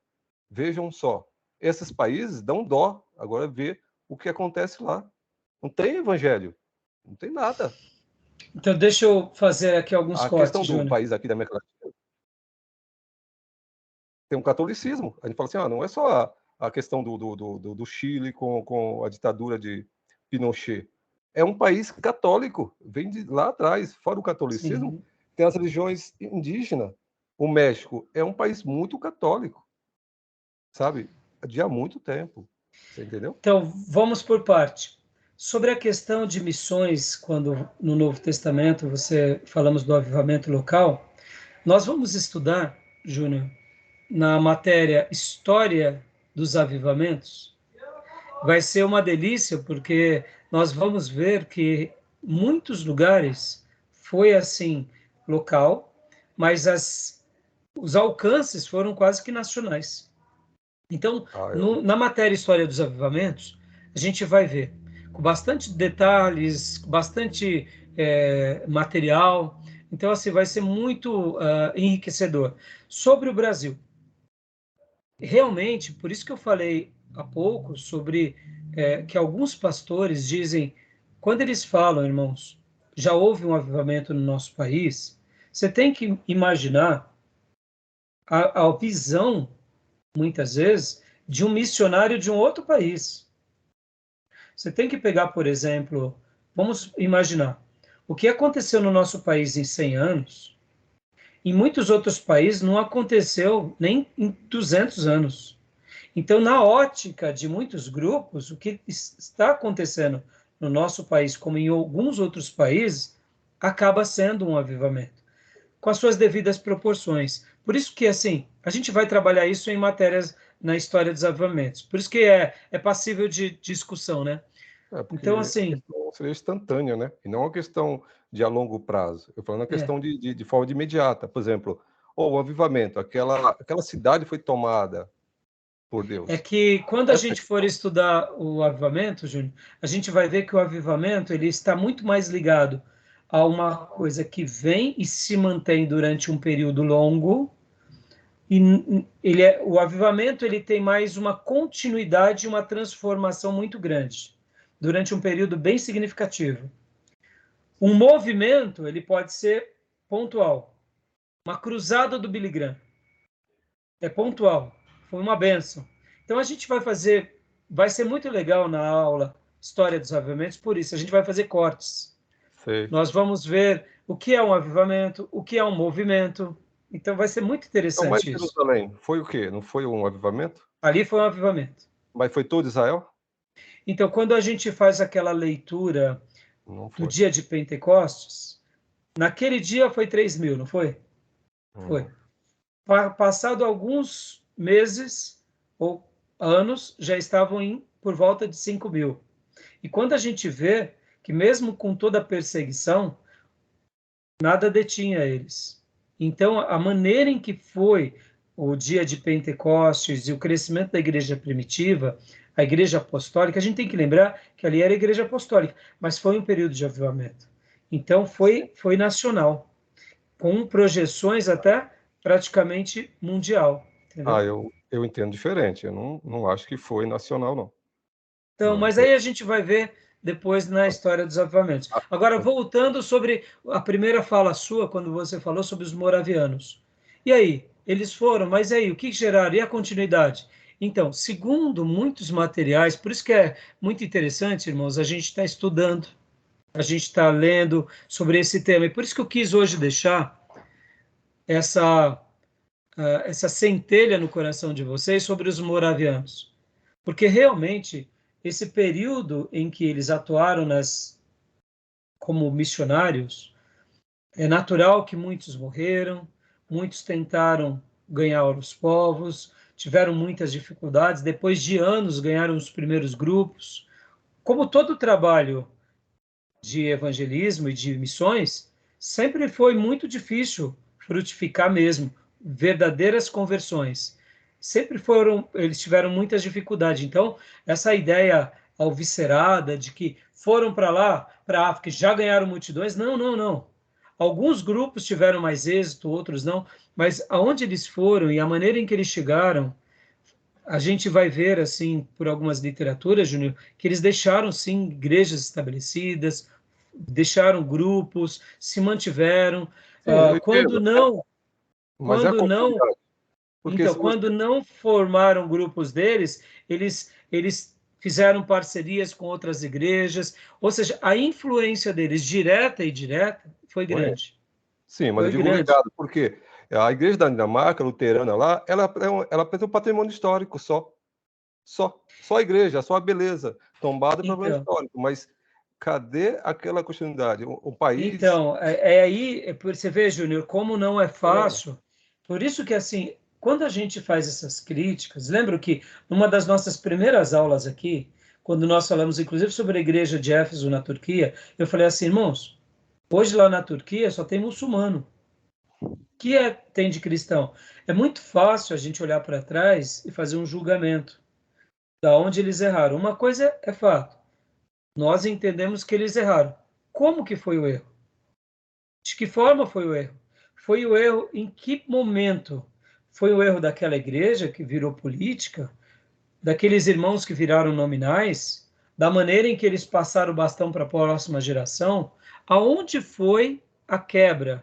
Vejam só. Esses países dão dó agora ver o que acontece lá. Não tem evangelho. Não tem nada. Então, deixa eu fazer aqui alguns cortes, A questão do Júnior. país aqui da América Latina tem um catolicismo. A gente fala assim, não é só a questão do Chile com a ditadura de Pinochet. É um país católico, vem de lá atrás. Fora o catolicismo, Sim. tem as religiões indígenas. O México é um país muito católico, sabe? De há muito tempo. Você entendeu? Então, vamos por parte. Sobre a questão de missões, quando no Novo Testamento falamos do avivamento local, nós vamos estudar, Júnior, na matéria História dos Avivamentos. Vai ser uma delícia, porque nós vamos ver que muitos lugares foi assim, local, mas os alcances foram quase que nacionais. Então, na matéria História dos Avivamentos, a gente vai ver com bastante detalhes, bastante material. Então, assim, vai ser muito enriquecedor. Sobre o Brasil, realmente, por isso que eu falei há pouco sobre que alguns pastores dizem, quando eles falam, irmãos, já houve um avivamento no nosso país, você tem que imaginar a visão, muitas vezes, de um missionário de um outro país. Você tem que pegar, por exemplo, vamos imaginar, o que aconteceu no nosso país em 100 anos, em muitos outros países não aconteceu nem em 200 anos. Então, na ótica de muitos grupos, o que está acontecendo no nosso país, como em alguns outros países, acaba sendo um avivamento, com as suas devidas proporções. Por isso que, assim, a gente vai trabalhar isso em matérias na história dos avivamentos. Por isso que é passível de discussão, né? Então, assim... a questão seria instantânea, né? E não uma questão de a longo prazo. Eu falando a questão de forma de imediata. Por exemplo, o avivamento, aquela cidade foi tomada por Deus. É que quando a gente for estudar o avivamento, Júnior, a gente vai ver que o avivamento ele está muito mais ligado a uma coisa que vem e se mantém durante um período longo. E o avivamento ele tem mais uma continuidade, uma transformação muito grande durante um período bem significativo. Um movimento ele pode ser pontual. Uma cruzada do Billy Graham é pontual, foi uma bênção. Então a gente vai ser muito legal na aula História dos Avivamentos, por isso a gente vai fazer cortes. Sei. Nós vamos ver o que é um avivamento, o que é um movimento. Então vai ser muito interessante então, mas isso. Jerusalém foi o quê? Não foi um avivamento? Ali foi um avivamento. Mas foi todo Israel? Então, quando a gente faz aquela leitura do dia de Pentecostes, naquele dia foi 3.000, não foi? Foi. Passado alguns meses ou anos, já estavam por volta de 5.000. E quando a gente vê que mesmo com toda a perseguição, nada detinha eles. Então, a maneira em que foi o dia de Pentecostes e o crescimento da igreja primitiva, a igreja apostólica, a gente tem que lembrar que ali era a igreja apostólica, mas foi um período de avivamento. Então, foi nacional, com projeções até praticamente mundial. Entendeu? Eu entendo diferente. Eu não acho que foi nacional, não. Então, mas aí a gente vai ver depois na história dos avivamentos. Agora, voltando sobre a primeira fala sua, quando você falou sobre os moravianos. E aí? Eles foram, mas aí, o que geraram? E a continuidade? Então, segundo muitos materiais, por isso que é muito interessante, irmãos, a gente está estudando, a gente está lendo sobre esse tema, e por isso que eu quis hoje deixar essa, essa centelha no coração de vocês sobre os moravianos, porque realmente esse período em que eles atuaram como missionários, é natural que muitos morreram, muitos tentaram ganhar os povos, tiveram muitas dificuldades, depois de anos ganharam os primeiros grupos. Como todo trabalho de evangelismo e de missões, sempre foi muito difícil frutificar mesmo, verdadeiras conversões. Eles tiveram muitas dificuldades. Então, essa ideia alviscerada de que foram para lá, para a África, e já ganharam multidões, não, não, não. Alguns grupos tiveram mais êxito, outros não, mas aonde eles foram e a maneira em que eles chegaram, a gente vai ver, assim, por algumas literaturas, Júnior, que eles deixaram, sim, igrejas estabelecidas, deixaram grupos, se mantiveram. Sim, eu Quando entendo, não, mas é a quando não, continuidade. Porque então, se você. quando não formaram grupos deles, eles fizeram parcerias com outras igrejas, ou seja, a influência deles, direta e indireta, foi Ué, grande. sim, mas eu Foi digo grande. legado, porque a igreja da Dinamarca, luterana lá, ela tem um patrimônio histórico só. Só a igreja, só a beleza. Tombada é problema Então, histórico, mas cadê aquela continuidade? O país. Então, aí, você vê, Júnior, como não é É, fácil. Por isso que, assim, quando a gente faz essas críticas, lembro que numa das nossas primeiras aulas aqui, quando nós falamos, inclusive, sobre a igreja de Éfeso na Turquia, eu falei assim, irmãos, hoje lá na Turquia só tem muçulmano. O que tem de cristão? É muito fácil a gente olhar para trás e fazer um julgamento da onde eles erraram. Uma coisa é fato, nós entendemos que eles erraram. Como que foi o erro? De que forma foi o erro? Foi o erro em que momento? Foi o erro daquela igreja que virou política, daqueles irmãos que viraram nominais, da maneira em que eles passaram o bastão para a próxima geração? Aonde foi a quebra?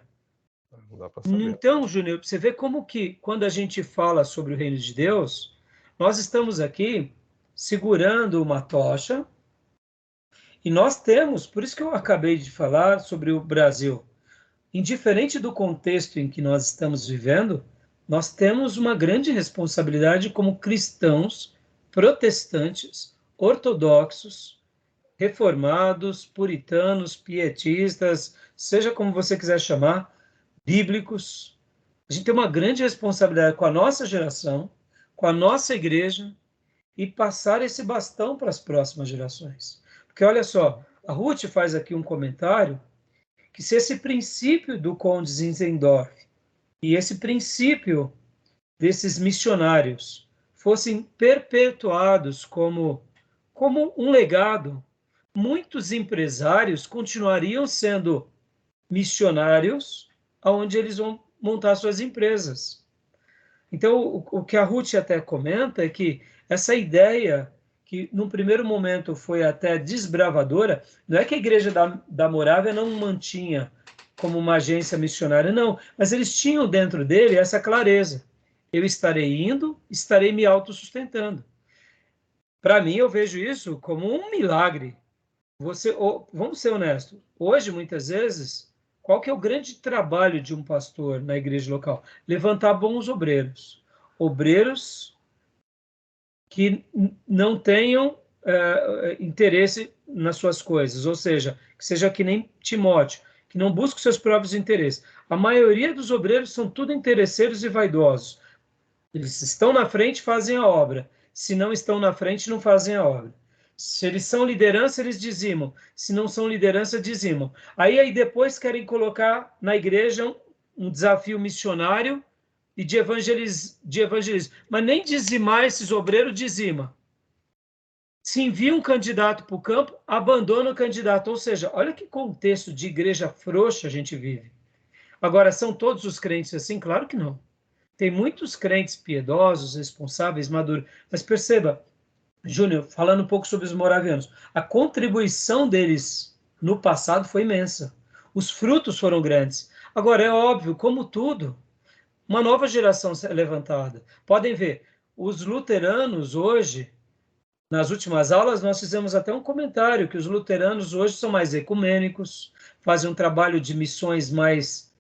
não dá para saber. Então, Júnior, você vê como que quando a gente fala sobre o reino de Deus, nós estamos aqui segurando uma tocha e nós temos, por isso que eu acabei de falar sobre o Brasil. Indiferente do contexto em que nós estamos vivendo, nós temos uma grande responsabilidade como cristãos, protestantes, ortodoxos, reformados, puritanos, pietistas, seja como você quiser chamar, bíblicos. A gente tem uma grande responsabilidade com a nossa geração, com a nossa igreja e passar esse bastão para as próximas gerações. Porque olha só, a Ruth faz aqui um comentário que se esse princípio do Conde Zinzendorf e esse princípio desses missionários fossem perpetuados como um legado, muitos empresários continuariam sendo missionários aonde eles vão montar suas empresas. Então, o que a Ruth até comenta é que essa ideia, que num primeiro momento foi até desbravadora, não é que a igreja da Morávia não mantinha como uma agência missionária, não, mas eles tinham dentro dele essa clareza. Eu estarei indo, estarei me autossustentando. Para mim, eu vejo isso como um milagre. Vamos ser honestos, hoje, muitas vezes, qual que é o grande trabalho de um pastor na igreja local? Levantar bons obreiros. Obreiros que não tenham interesse nas suas coisas, ou seja, que seja que nem Timóteo, que não busque seus próprios interesses. A maioria dos obreiros são tudo interesseiros e vaidosos. Eles estão na frente, fazem a obra. Se não estão na frente, não fazem a obra. Se eles são liderança, eles dizimam. Se não são liderança, dizimam. Aí depois querem colocar na igreja um desafio missionário e de evangelismo. Mas nem dizimar esses obreiros dizima. Se envia um candidato para o campo, abandona o candidato. Ou seja, olha que contexto de igreja frouxa a gente vive. Agora, são todos os crentes assim? Claro que não. Tem muitos crentes piedosos, responsáveis, maduros. Mas perceba, Júnior, falando um pouco sobre os moravianos, a contribuição deles no passado foi imensa. Os frutos foram grandes. Agora, é óbvio, como tudo, uma nova geração é levantada. Podem ver, os luteranos hoje, nas últimas aulas, nós fizemos até um comentário que os luteranos hoje são mais ecumênicos, fazem um trabalho de missões mais...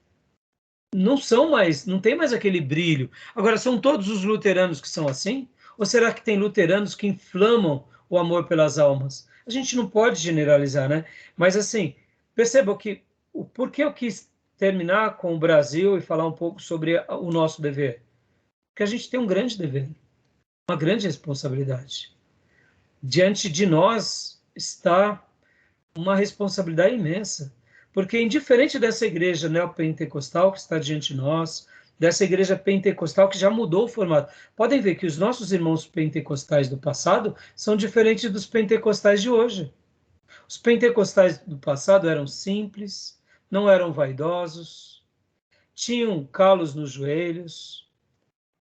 não tem mais aquele brilho. Agora, são todos os luteranos que são assim? Ou será que tem luteranos que inflamam o amor pelas almas? A gente não pode generalizar, né? Mas, assim, perceba que por que eu quis terminar com o Brasil e falar um pouco sobre o nosso dever? Porque a gente tem um grande dever, uma grande responsabilidade. Diante de nós está uma responsabilidade imensa, porque indiferente dessa igreja neopentecostal que está diante de nós, dessa igreja pentecostal que já mudou o formato, podem ver que os nossos irmãos pentecostais do passado são diferentes dos pentecostais de hoje. Os pentecostais do passado eram simples, não eram vaidosos, tinham calos nos joelhos,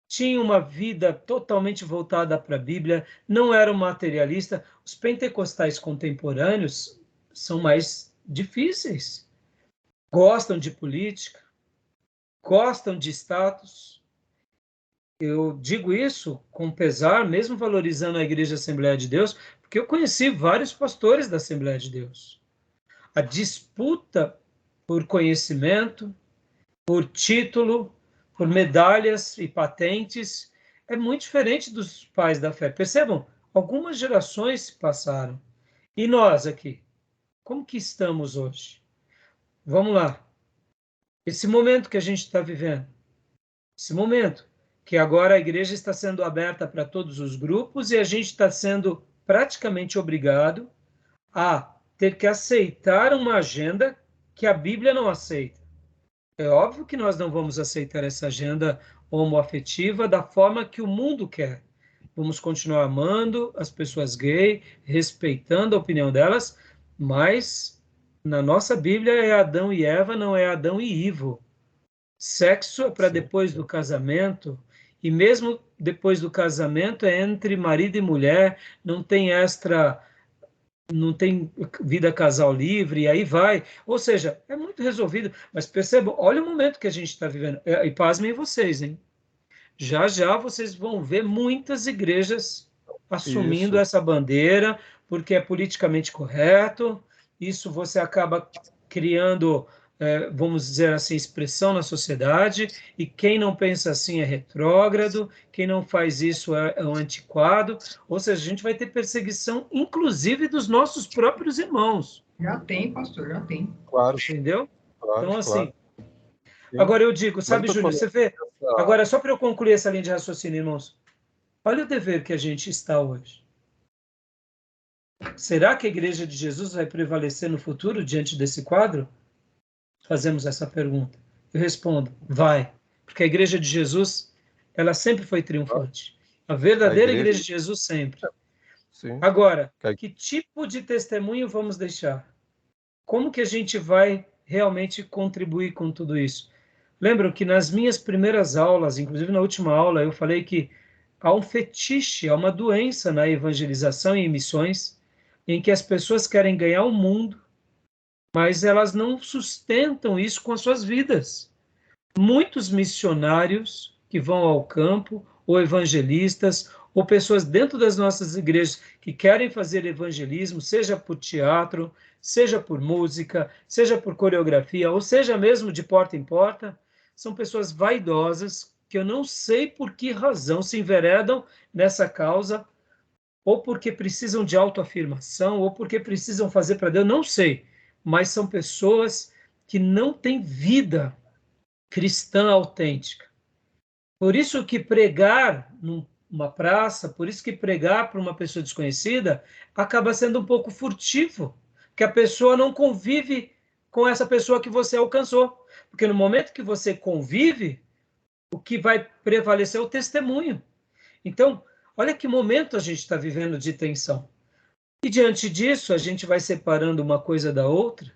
tinham uma vida totalmente voltada para a Bíblia, não eram materialistas. Os pentecostais contemporâneos são mais difíceis. Gostam de política, gostam de status. Eu digo isso com pesar, mesmo valorizando a Igreja Assembleia de Deus, porque eu conheci vários pastores da Assembleia de Deus. A disputa por conhecimento, por título, por medalhas e patentes, é muito diferente dos pais da fé. Percebam, algumas gerações se passaram. E nós aqui, como que estamos hoje? Vamos lá. Esse momento que a gente está vivendo, esse momento que agora a igreja está sendo aberta para todos os grupos e a gente está sendo praticamente obrigado a ter que aceitar uma agenda que a Bíblia não aceita. É óbvio que nós não vamos aceitar essa agenda homoafetiva da forma que o mundo quer. Vamos continuar amando as pessoas gays, respeitando a opinião delas, mas na nossa Bíblia é Adão e Eva, não é Adão e Ivo. Sexo é para depois do casamento, e mesmo depois do casamento é entre marido e mulher, não tem vida casal livre, e aí vai. Ou seja, é muito resolvido. Mas percebam, olha o momento que a gente está vivendo. E pasmem vocês, hein? Já já vocês vão ver muitas igrejas assumindo essa bandeira, porque é politicamente correto. Isso você acaba criando, vamos dizer assim, expressão na sociedade, e quem não pensa assim é retrógrado, quem não faz isso é um antiquado. Ou seja, a gente vai ter perseguição, inclusive dos nossos próprios irmãos. Já tem, pastor, já tem. Claro. Entendeu? Claro, então, assim, claro. agora eu digo, sabe, Júlio, você vê, agora só para eu concluir essa linha de raciocínio, irmãos, olha o dever que a gente está hoje. Será que a Igreja de Jesus vai prevalecer no futuro diante desse quadro? Fazemos essa pergunta. Eu respondo, vai. Porque a Igreja de Jesus, ela sempre foi triunfante. A verdadeira Igreja de Jesus sempre. Sim. Agora, que tipo de testemunho vamos deixar? Como que a gente vai realmente contribuir com tudo isso? Lembram que nas minhas primeiras aulas, inclusive na última aula, eu falei que há um fetiche, há uma doença na evangelização e em missões, em que as pessoas querem ganhar o mundo, mas elas não sustentam isso com as suas vidas. Muitos missionários que vão ao campo, ou evangelistas, ou pessoas dentro das nossas igrejas que querem fazer evangelismo, seja por teatro, seja por música, seja por coreografia, ou seja mesmo de porta em porta, são pessoas vaidosas que eu não sei por que razão se enveredam nessa causa, ou porque precisam de autoafirmação, ou porque precisam fazer para Deus, não sei, mas são pessoas que não têm vida cristã autêntica. Por isso que pregar numa praça, por isso que pregar para uma pessoa desconhecida acaba sendo um pouco furtivo, que a pessoa não convive com essa pessoa que você alcançou. Porque no momento que você convive, o que vai prevalecer é o testemunho. Então, olha que momento a gente está vivendo de tensão. E diante disso, a gente vai separando uma coisa da outra,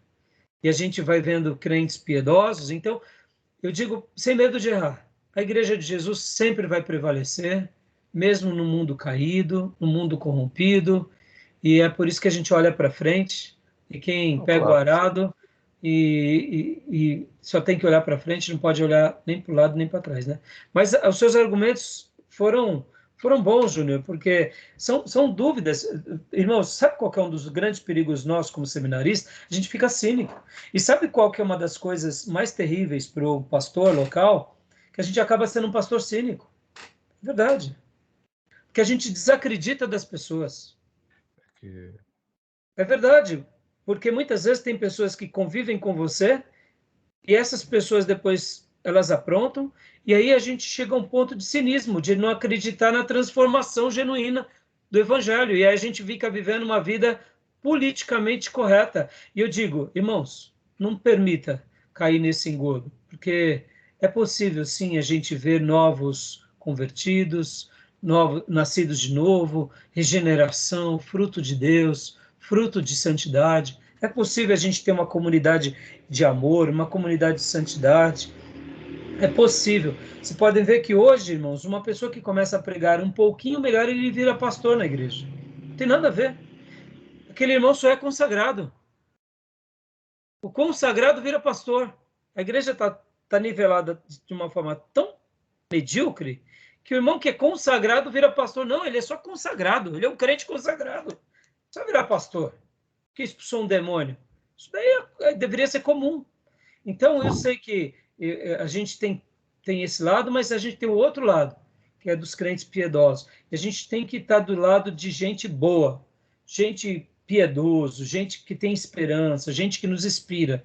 e a gente vai vendo crentes piedosos. Então, eu digo, sem medo de errar, a Igreja de Jesus sempre vai prevalecer, mesmo no mundo caído, no mundo corrompido, e é por isso que a gente olha para frente, e quem pega o arado e só tem que olhar para frente, não pode olhar nem para o lado nem para trás, né? Mas os seus argumentos foram Foram bons, Júnior, porque são dúvidas. Irmãos, sabe qual que é um dos grandes perigos nossos como seminaristas? A gente fica cínico. E sabe qual que é uma das coisas mais terríveis para o pastor local? Que a gente acaba sendo um pastor cínico. É verdade. Porque a gente desacredita das pessoas. Que É verdade. Porque muitas vezes tem pessoas que convivem com você e essas pessoas depois elas aprontam, e aí a gente chega a um ponto de cinismo, de não acreditar na transformação genuína do evangelho, e aí a gente fica vivendo uma vida politicamente correta. E eu digo, irmãos, não permita cair nesse engodo, porque é possível sim a gente ver novos convertidos, novos, nascidos de novo, regeneração, fruto de Deus, fruto de santidade. É possível a gente ter uma comunidade de amor, uma comunidade de santidade. É possível. Vocês podem ver que hoje, irmãos, uma pessoa que começa a pregar um pouquinho melhor, ele vira pastor na igreja. Não tem nada a ver. Aquele irmão só é consagrado. O consagrado vira pastor. A igreja tá nivelada de uma forma tão medíocre que o irmão que é consagrado vira pastor. Não, ele é só consagrado. Ele é um crente consagrado. Só virar pastor. Que expulsou um demônio. Isso daí deveria ser comum. Então, eu sei que a gente tem esse lado, mas a gente tem o outro lado, que é dos crentes piedosos. E a gente tem que estar do lado de gente boa, gente piedoso, gente que tem esperança, gente que nos inspira.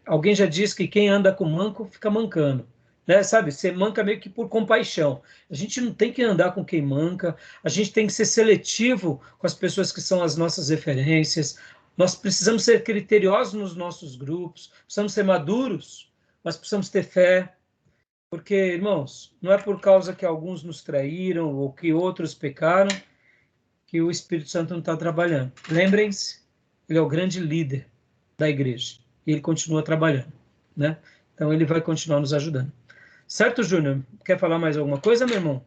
Alguém já disse que quem anda com manco fica mancando. Né? Sabe, você manca meio que por compaixão. A gente não tem que andar com quem manca, a gente tem que ser seletivo com as pessoas que são as nossas referências. Nós precisamos ser criteriosos nos nossos grupos, precisamos ser maduros, mas precisamos ter fé, porque, irmãos, não é por causa que alguns nos traíram ou que outros pecaram que o Espírito Santo não está trabalhando. Lembrem-se, ele é o grande líder da igreja e ele continua trabalhando, né? Então ele vai continuar nos ajudando. Certo, Júnior? Quer falar mais alguma coisa, meu irmão?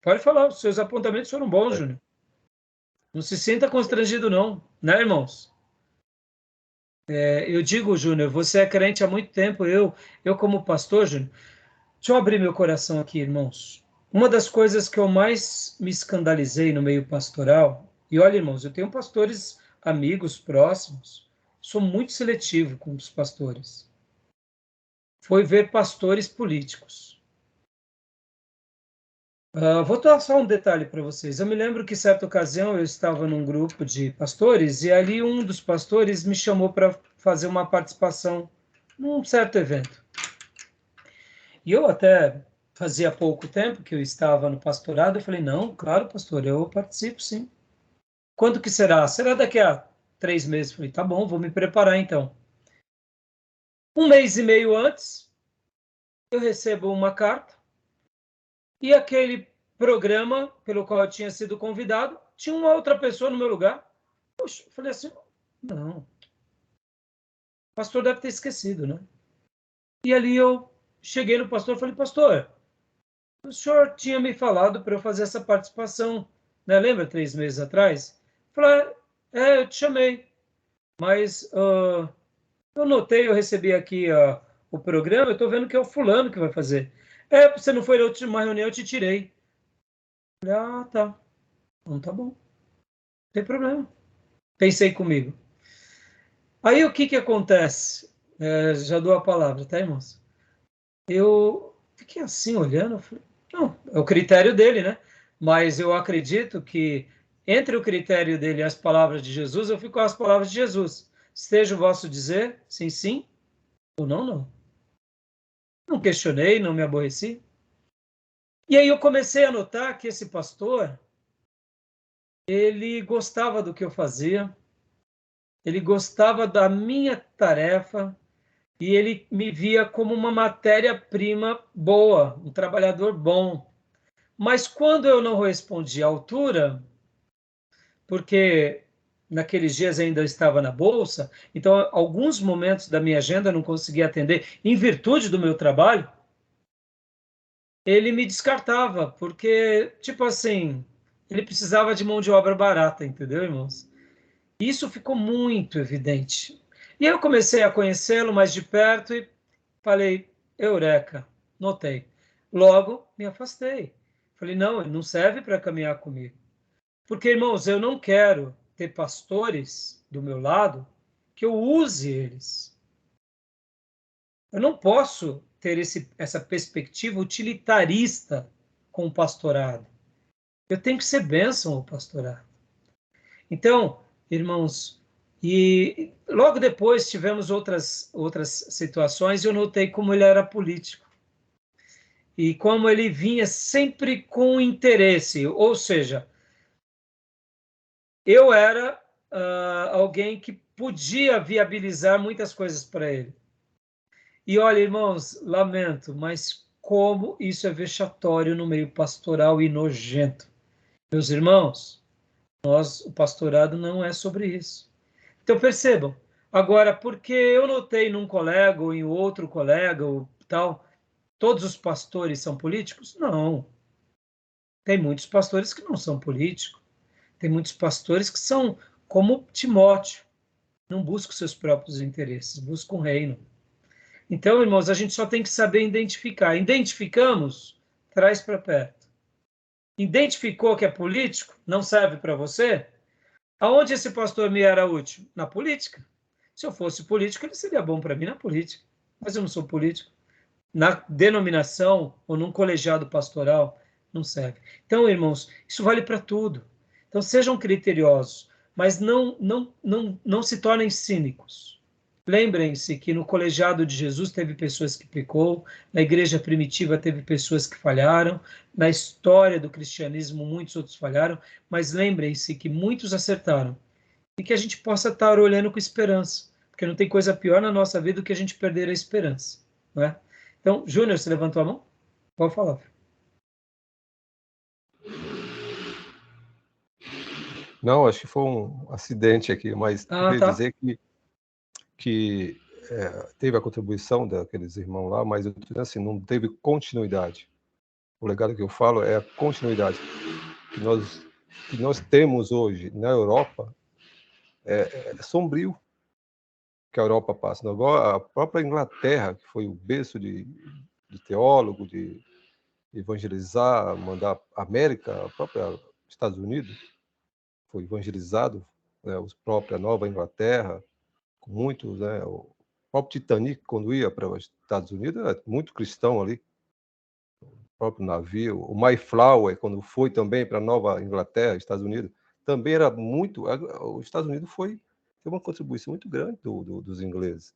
Pode falar, os seus apontamentos foram bons, Júnior. Não se sinta constrangido, não, né, irmãos? Eu digo, Júnior, você é crente há muito tempo, eu como pastor, Júnior, deixa eu abrir meu coração aqui, irmãos. Uma das coisas que eu mais me escandalizei no meio pastoral, e olha, irmãos, eu tenho pastores amigos próximos, sou muito seletivo com os pastores, foi ver pastores políticos. Vou dar só um detalhe para vocês. Eu me lembro que, certa ocasião, eu estava num grupo de pastores e ali um dos pastores me chamou para fazer uma participação num certo evento. E eu até fazia pouco tempo que eu estava no pastorado, eu falei, não, claro, pastor, eu participo, sim. Quando que será? Será daqui a 3 meses? Eu falei, tá bom, vou me preparar então. 1 mês e meio antes, eu recebo uma carta e aquele programa pelo qual eu tinha sido convidado, tinha uma outra pessoa no meu lugar. Poxa, eu falei assim, não, o pastor deve ter esquecido, né? E ali eu cheguei no pastor e falei, pastor, o senhor tinha me falado para eu fazer essa participação, né? Lembra, 3 meses atrás? Eu falei, eu te chamei, mas eu notei, eu recebi aqui o programa, eu estou vendo que é o fulano que vai fazer. Você não foi na última reunião, eu te tirei. Eu falei, tá. Então tá bom. Não tem problema. Pensei comigo. Aí o que que acontece? Já dou a palavra, tá, irmãos? Eu fiquei assim olhando, falei, não, é o critério dele, né? Mas eu acredito que entre o critério dele e as palavras de Jesus, eu fico com as palavras de Jesus. Seja o vosso dizer, sim, sim, ou não, não. Não questionei, não me aborreci. E aí eu comecei a notar que esse pastor, ele gostava do que eu fazia, ele gostava da minha tarefa e ele me via como uma matéria-prima boa, um trabalhador bom. Mas quando eu não respondi à altura, porque naqueles dias ainda estava na bolsa, então alguns momentos da minha agenda eu não conseguia atender em virtude do meu trabalho, ele me descartava, porque, tipo assim, ele precisava de mão de obra barata, entendeu, irmãos? Isso ficou muito evidente. E eu comecei a conhecê-lo mais de perto e falei, eureka, notei. Logo, me afastei. Falei, não, ele não serve para caminhar comigo. Porque, irmãos, eu não quero ter pastores do meu lado que eu use eles. Eu não posso ter essa perspectiva utilitarista com o pastorado. Eu tenho que ser bênção ao pastorado. Então, irmãos, e logo depois tivemos outras situações e eu notei como ele era político. E como ele vinha sempre com interesse, ou seja, eu era alguém que podia viabilizar muitas coisas para ele. E olha, irmãos, lamento, mas como isso é vexatório no meio pastoral e nojento. Meus irmãos, o pastorado não é sobre isso. Então percebam. Agora, porque eu notei num colega ou em outro colega ou tal, todos os pastores são políticos? Não. Tem muitos pastores que não são políticos. Tem muitos pastores que são como Timóteo, não buscam seus próprios interesses, buscam o reino. Então, irmãos, a gente só tem que saber identificar. Identificamos, traz para perto. Identificou que é político, não serve para você? Aonde esse pastor me era útil? Na política. Se eu fosse político, ele seria bom para mim na política. Mas eu não sou político. Na denominação ou num colegiado pastoral, não serve. Então, irmãos, isso vale para tudo. Então, sejam criteriosos, mas não se tornem cínicos. Lembrem-se que no colegiado de Jesus teve pessoas que pecou, na igreja primitiva teve pessoas que falharam, na história do cristianismo muitos outros falharam, mas lembrem-se que muitos acertaram e que a gente possa estar olhando com esperança, porque não tem coisa pior na nossa vida do que a gente perder a esperança, não é? Então, Júnior, você levantou a mão? Pode falar. Não, acho que foi um acidente aqui, mas queria Tá. dizer que teve a contribuição daqueles irmãos lá, mas eu assim, não teve continuidade. O legado que eu falo é a continuidade que nós temos hoje na Europa. É sombrio que a Europa passa. Agora, a própria Inglaterra, que foi o berço de teólogo, de evangelizar, mandar a América, a própria Estados Unidos foi evangelizado, né, a própria Nova Inglaterra, com muitos, né, o próprio Titanic, quando ia para os Estados Unidos, era muito cristão ali, o próprio navio. O Mayflower, quando foi também para Nova Inglaterra, Estados Unidos, também era muito. Os Estados Unidos teve uma contribuição muito grande dos ingleses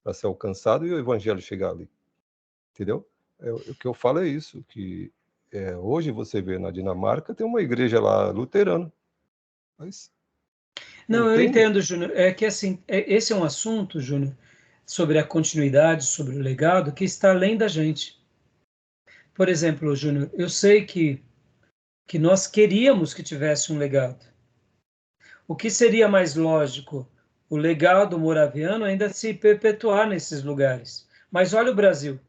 para ser alcançado e o evangelho chegar ali, entendeu? O que eu falo é isso, que hoje você vê na Dinamarca tem uma igreja lá luterana, mas Não, eu tem. entendo, Júnior. É que assim, esse é um assunto, Júnior, sobre a continuidade, sobre o legado, que está além da gente. Por exemplo, Júnior, eu sei que nós queríamos que tivesse um legado. O que seria mais lógico? O legado moraviano ainda se perpetuar nesses lugares. Mas olha o Brasil.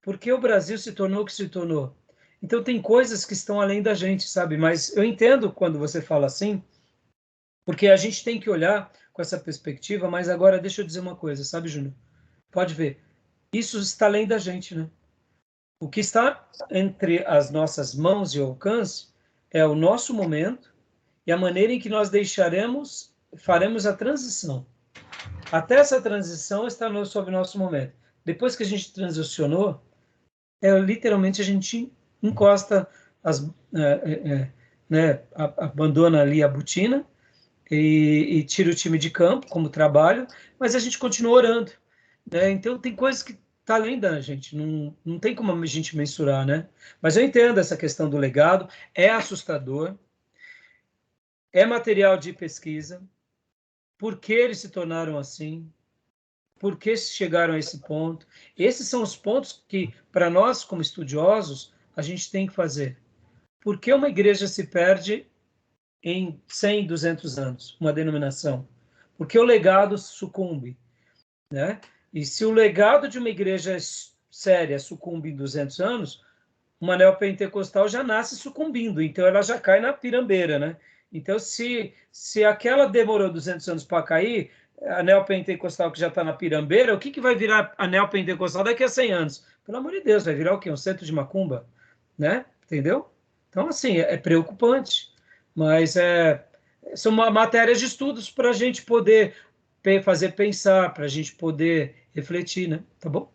Por que o Brasil se tornou o que se tornou? Então tem coisas que estão além da gente, sabe? Mas eu entendo quando você fala assim, porque a gente tem que olhar com essa perspectiva, mas agora deixa eu dizer uma coisa, sabe, Júnior? Pode ver. Isso está além da gente, né? O que está entre as nossas mãos e alcance é o nosso momento e a maneira em que nós faremos a transição. Até essa transição está sob nosso momento. Depois que a gente transicionou, literalmente a gente encosta abandona ali a botina e tira o time de campo como trabalho, mas a gente continua orando, né? Então tem coisas que tá além da gente, não tem como a gente mensurar, né? Mas eu entendo essa questão do legado, é assustador, é material de pesquisa, por que eles se tornaram assim, por que chegaram a esse ponto. Esses são os pontos que, para nós, como estudiosos, a gente tem que fazer. Por que uma igreja se perde em 100, 200 anos, uma denominação? Por que o legado sucumbe, né? E se o legado de uma igreja séria sucumbe em 200 anos, uma neopentecostal já nasce sucumbindo, então ela já cai na pirambeira, né? Então, se aquela demorou 200 anos para cair, anel pentecostal que já está na pirambeira, o que vai virar anel pentecostal daqui a 100 anos? Pelo amor de Deus, vai virar o quê? Um centro de macumba? Né? Entendeu? Então, assim, é preocupante. Mas são matérias de estudos para a gente poder fazer pensar, para a gente poder refletir, né? Tá bom?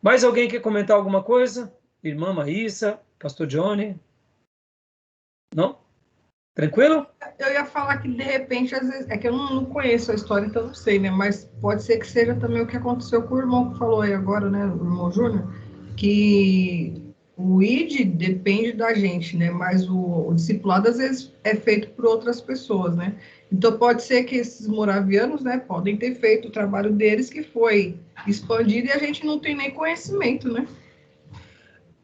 Mais alguém quer comentar alguma coisa? Irmã Maísa, Pastor Johnny? Não? Tranquilo? Eu ia falar que, de repente, às vezes, é que eu não conheço a história, então não sei, né? Mas pode ser que seja também o que aconteceu com o irmão que falou aí agora, né? O irmão Júnior, que o ID depende da gente, né? Mas o discipulado, às vezes, é feito por outras pessoas, né? Então, pode ser que esses moravianos, né, podem ter feito o trabalho deles, que foi expandido, e a gente não tem nem conhecimento, né?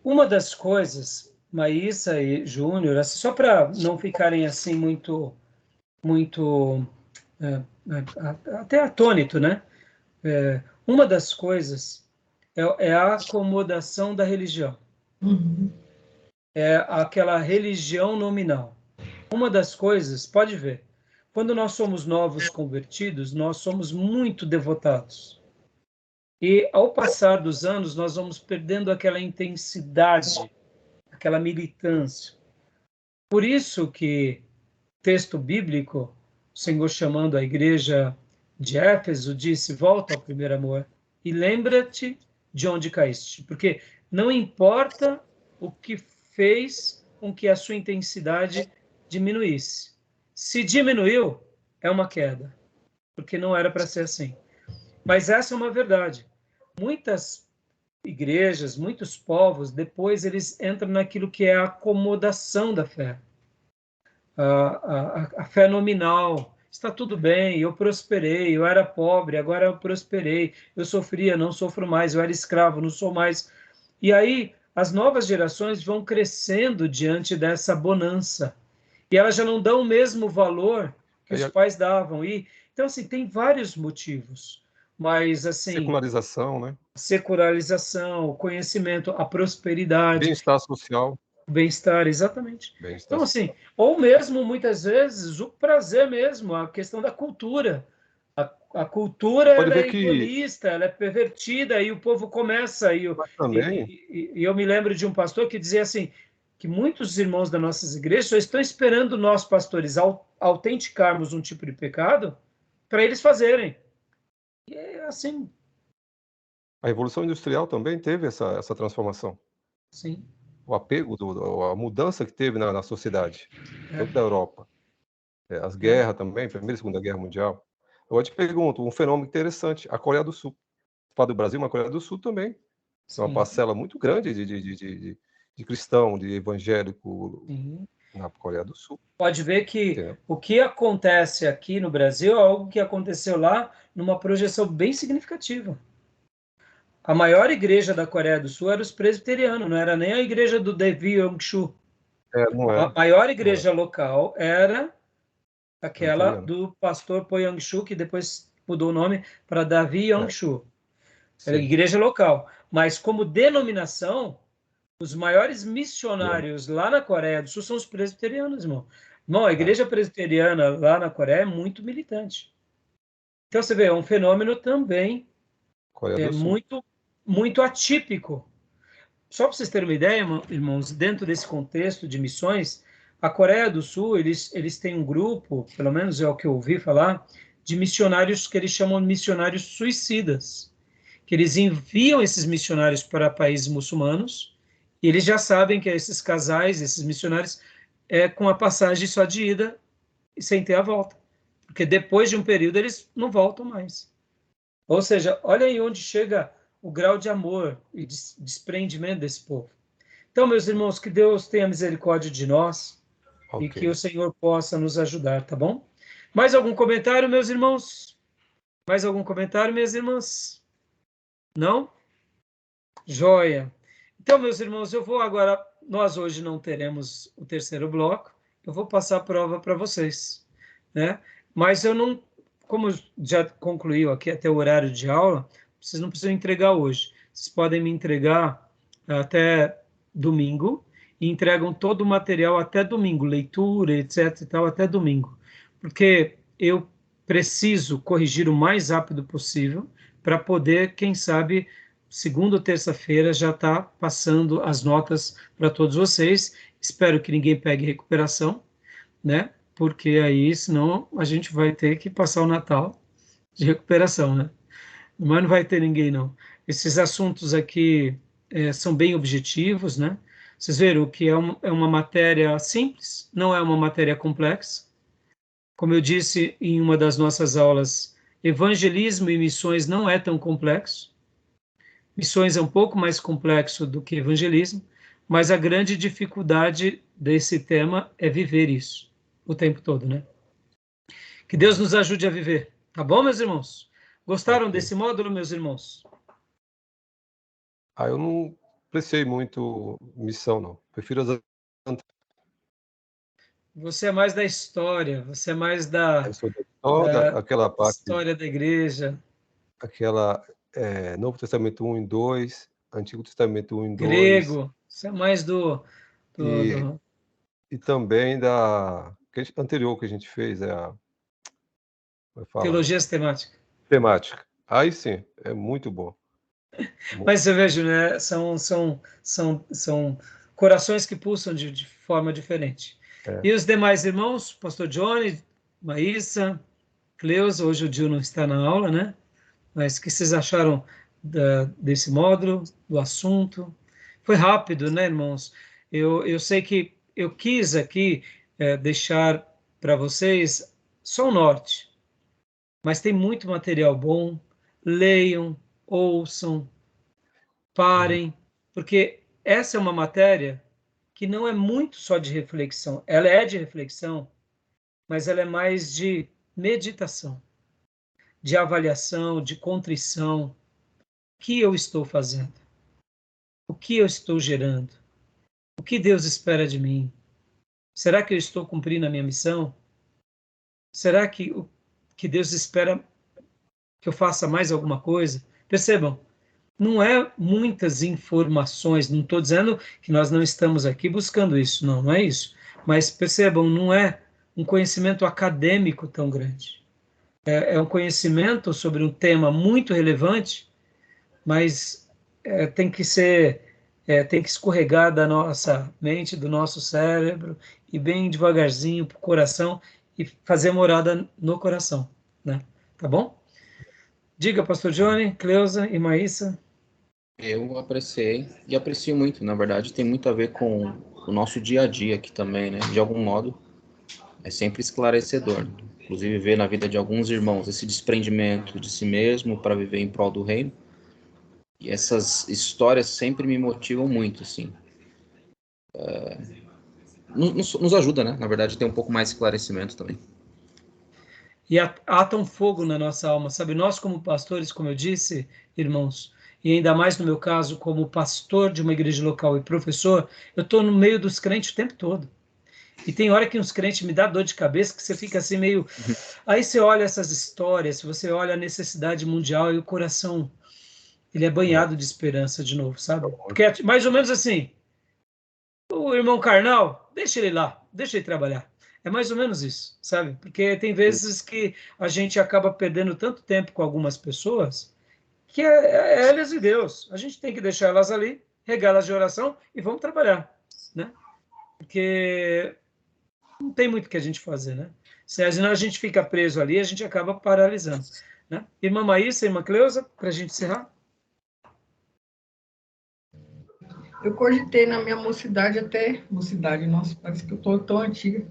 Uma das coisas, Maísa e Júnior, assim, só para não ficarem assim muito até atônito, né? Uma das coisas é a acomodação da religião. Uhum. É aquela religião nominal. Uma das coisas, pode ver, quando nós somos novos convertidos, nós somos muito devotados. E ao passar dos anos, nós vamos perdendo aquela intensidade, aquela militância. Por isso que texto bíblico, o Senhor chamando a igreja de Éfeso, disse: volta ao primeiro amor e lembra-te de onde caíste. Porque não importa o que fez com que a sua intensidade diminuísse. Se diminuiu, é uma queda, porque não era para ser assim. Mas essa é uma verdade. Muitas igrejas, muitos povos, depois eles entram naquilo que é a acomodação da fé. A fé nominal. Está tudo bem, eu prosperei, eu era pobre, agora eu prosperei, eu sofria, não sofro mais, eu era escravo, não sou mais. E aí as novas gerações vão crescendo diante dessa bonança. E elas já não dão o mesmo valor que os pais davam. Então, assim, tem vários motivos. Mas, assim, secularização, né? Secularização, o conhecimento, a prosperidade. Bem-estar social. Bem-estar, exatamente. Bem-estar Então, assim, ou mesmo, muitas vezes, o prazer mesmo, a questão da cultura. A cultura ela é egoísta, ela é pervertida, e o povo começa... E eu me lembro de um pastor que dizia assim, que muitos irmãos das nossas igrejas só estão esperando nós, pastores, autenticarmos um tipo de pecado para eles fazerem. E é assim. A Revolução Industrial também teve essa transformação. Sim. O apego, a mudança que teve na sociedade, tanto da Europa. As guerras também, Primeira e Segunda Guerra Mundial. Eu te pergunto, um fenômeno interessante, a Coreia do Sul. Fala do Brasil, mas a Coreia do Sul também. É uma parcela muito grande de cristão, de evangélico na Coreia do Sul. Pode ver que o que acontece aqui no Brasil é algo que aconteceu lá numa projeção bem significativa. A maior igreja da Coreia do Sul era os presbiterianos, não era nem a igreja do Dae Young-soo. A maior igreja local era aquela do pastor Po Young-soo, que depois mudou o nome para Davi Young-soo. Era a igreja local. Mas como denominação, os maiores missionários lá na Coreia do Sul são os presbiterianos, irmão. Irmão, a igreja presbiteriana lá na Coreia é muito militante. Então, você vê, é um fenômeno também muito atípico. Só para vocês terem uma ideia, irmãos, dentro desse contexto de missões, a Coreia do Sul, eles têm um grupo, pelo menos é o que eu ouvi falar, de missionários que eles chamam de missionários suicidas, que eles enviam esses missionários para países muçulmanos, e eles já sabem que esses casais, esses missionários, com a passagem só de ida e sem ter a volta. Porque depois de um período eles não voltam mais. Ou seja, olha aí onde chega o grau de amor e desprendimento desse povo. Então, meus irmãos, que Deus tenha misericórdia de nós e que o Senhor possa nos ajudar, tá bom? Mais algum comentário, meus irmãos? Mais algum comentário, minhas irmãs? Não? Joia. Então, meus irmãos, eu vou agora... Nós hoje não teremos o terceiro bloco. Eu vou passar a prova para vocês, né? Mas eu não... Como já concluiu aqui até o horário de aula, vocês não precisam entregar hoje. Vocês podem me entregar até domingo e entregam todo o material até domingo, leitura, etc. e tal, até domingo. Porque eu preciso corrigir o mais rápido possível para poder, quem sabe, segunda ou terça-feira já tá passando as notas para todos vocês. Espero que ninguém pegue recuperação, né? Porque aí, senão, a gente vai ter que passar o Natal de recuperação, né? Mas não vai ter ninguém, não. Esses assuntos aqui são bem objetivos, né? Vocês viram que é uma matéria simples, não é uma matéria complexa. Como eu disse em uma das nossas aulas, evangelismo e missões não é tão complexo. Missões é um pouco mais complexo do que evangelismo, mas a grande dificuldade desse tema é viver isso o tempo todo, né? Que Deus nos ajude a viver, tá bom, meus irmãos? Gostaram desse módulo, meus irmãos? Eu não apreciei muito missão, não. Prefiro as Você é mais da história, você é mais da toda aquela parte, história da igreja. aquela Novo Testamento 1 e 2, Antigo Testamento 1 e 2, Grego, você é mais e também da anterior que a gente fez, como é que fala? teologia sistemática. Temática. Aí sim, é muito bom. Mas você veja, né? São corações que pulsam de forma diferente. E os demais irmãos, Pastor Johnny, Maísa, Cleusa, hoje o Dio não está na aula, né? Mas o que vocês acharam desse módulo, do assunto? Foi rápido, né, irmãos? Eu sei que eu quis aqui deixar para vocês só o norte, mas tem muito material bom. Leiam, ouçam, parem, porque essa é uma matéria que não é muito só de reflexão. Ela é de reflexão, mas ela é mais de meditação, de avaliação, de contrição. O que eu estou fazendo? O que eu estou gerando? O que Deus espera de mim? Será que eu estou cumprindo a minha missão? Será que Deus espera que eu faça mais alguma coisa? Percebam, não é muitas informações, não estou dizendo que nós não estamos aqui buscando isso, não é isso. Mas percebam, não é um conhecimento acadêmico tão grande. É um conhecimento sobre um tema muito relevante, mas tem que escorregar da nossa mente, do nosso cérebro, e bem devagarzinho para o coração e fazer morada no coração, né? Tá bom? Diga, Pastor Johnny, Cleusa e Maísa. Eu apreciei e aprecio muito, na verdade, tem muito a ver com o nosso dia a dia aqui também, né? De algum modo, é sempre esclarecedor. Inclusive, ver na vida de alguns irmãos esse desprendimento de si mesmo para viver em prol do reino. E essas histórias sempre me motivam muito, assim. Nos ajuda, né? Na verdade, tem um pouco mais de esclarecimento também. E ata um fogo na nossa alma, sabe? Nós, como pastores, como eu disse, irmãos, e ainda mais no meu caso, como pastor de uma igreja local e professor, eu estou no meio dos crentes o tempo todo. E tem hora que uns crentes me dá dor de cabeça, que você fica assim meio... Aí você olha essas histórias, você olha a necessidade mundial e o coração, ele é banhado de esperança de novo, sabe? Porque é mais ou menos assim, o irmão carnal, deixa ele lá, deixa ele trabalhar. É mais ou menos isso, sabe? Porque tem vezes que a gente acaba perdendo tanto tempo com algumas pessoas que é elas e Deus. A gente tem que deixar elas ali, regá-las de oração e vamos trabalhar, né? Porque não tem muito o que a gente fazer, né? Senão a gente fica preso ali, a gente acaba paralisando, né? Irmã Maísa, irmã Cleusa, para a gente encerrar. Eu cogitei na minha mocidade, nossa, parece que eu estou tão antiga,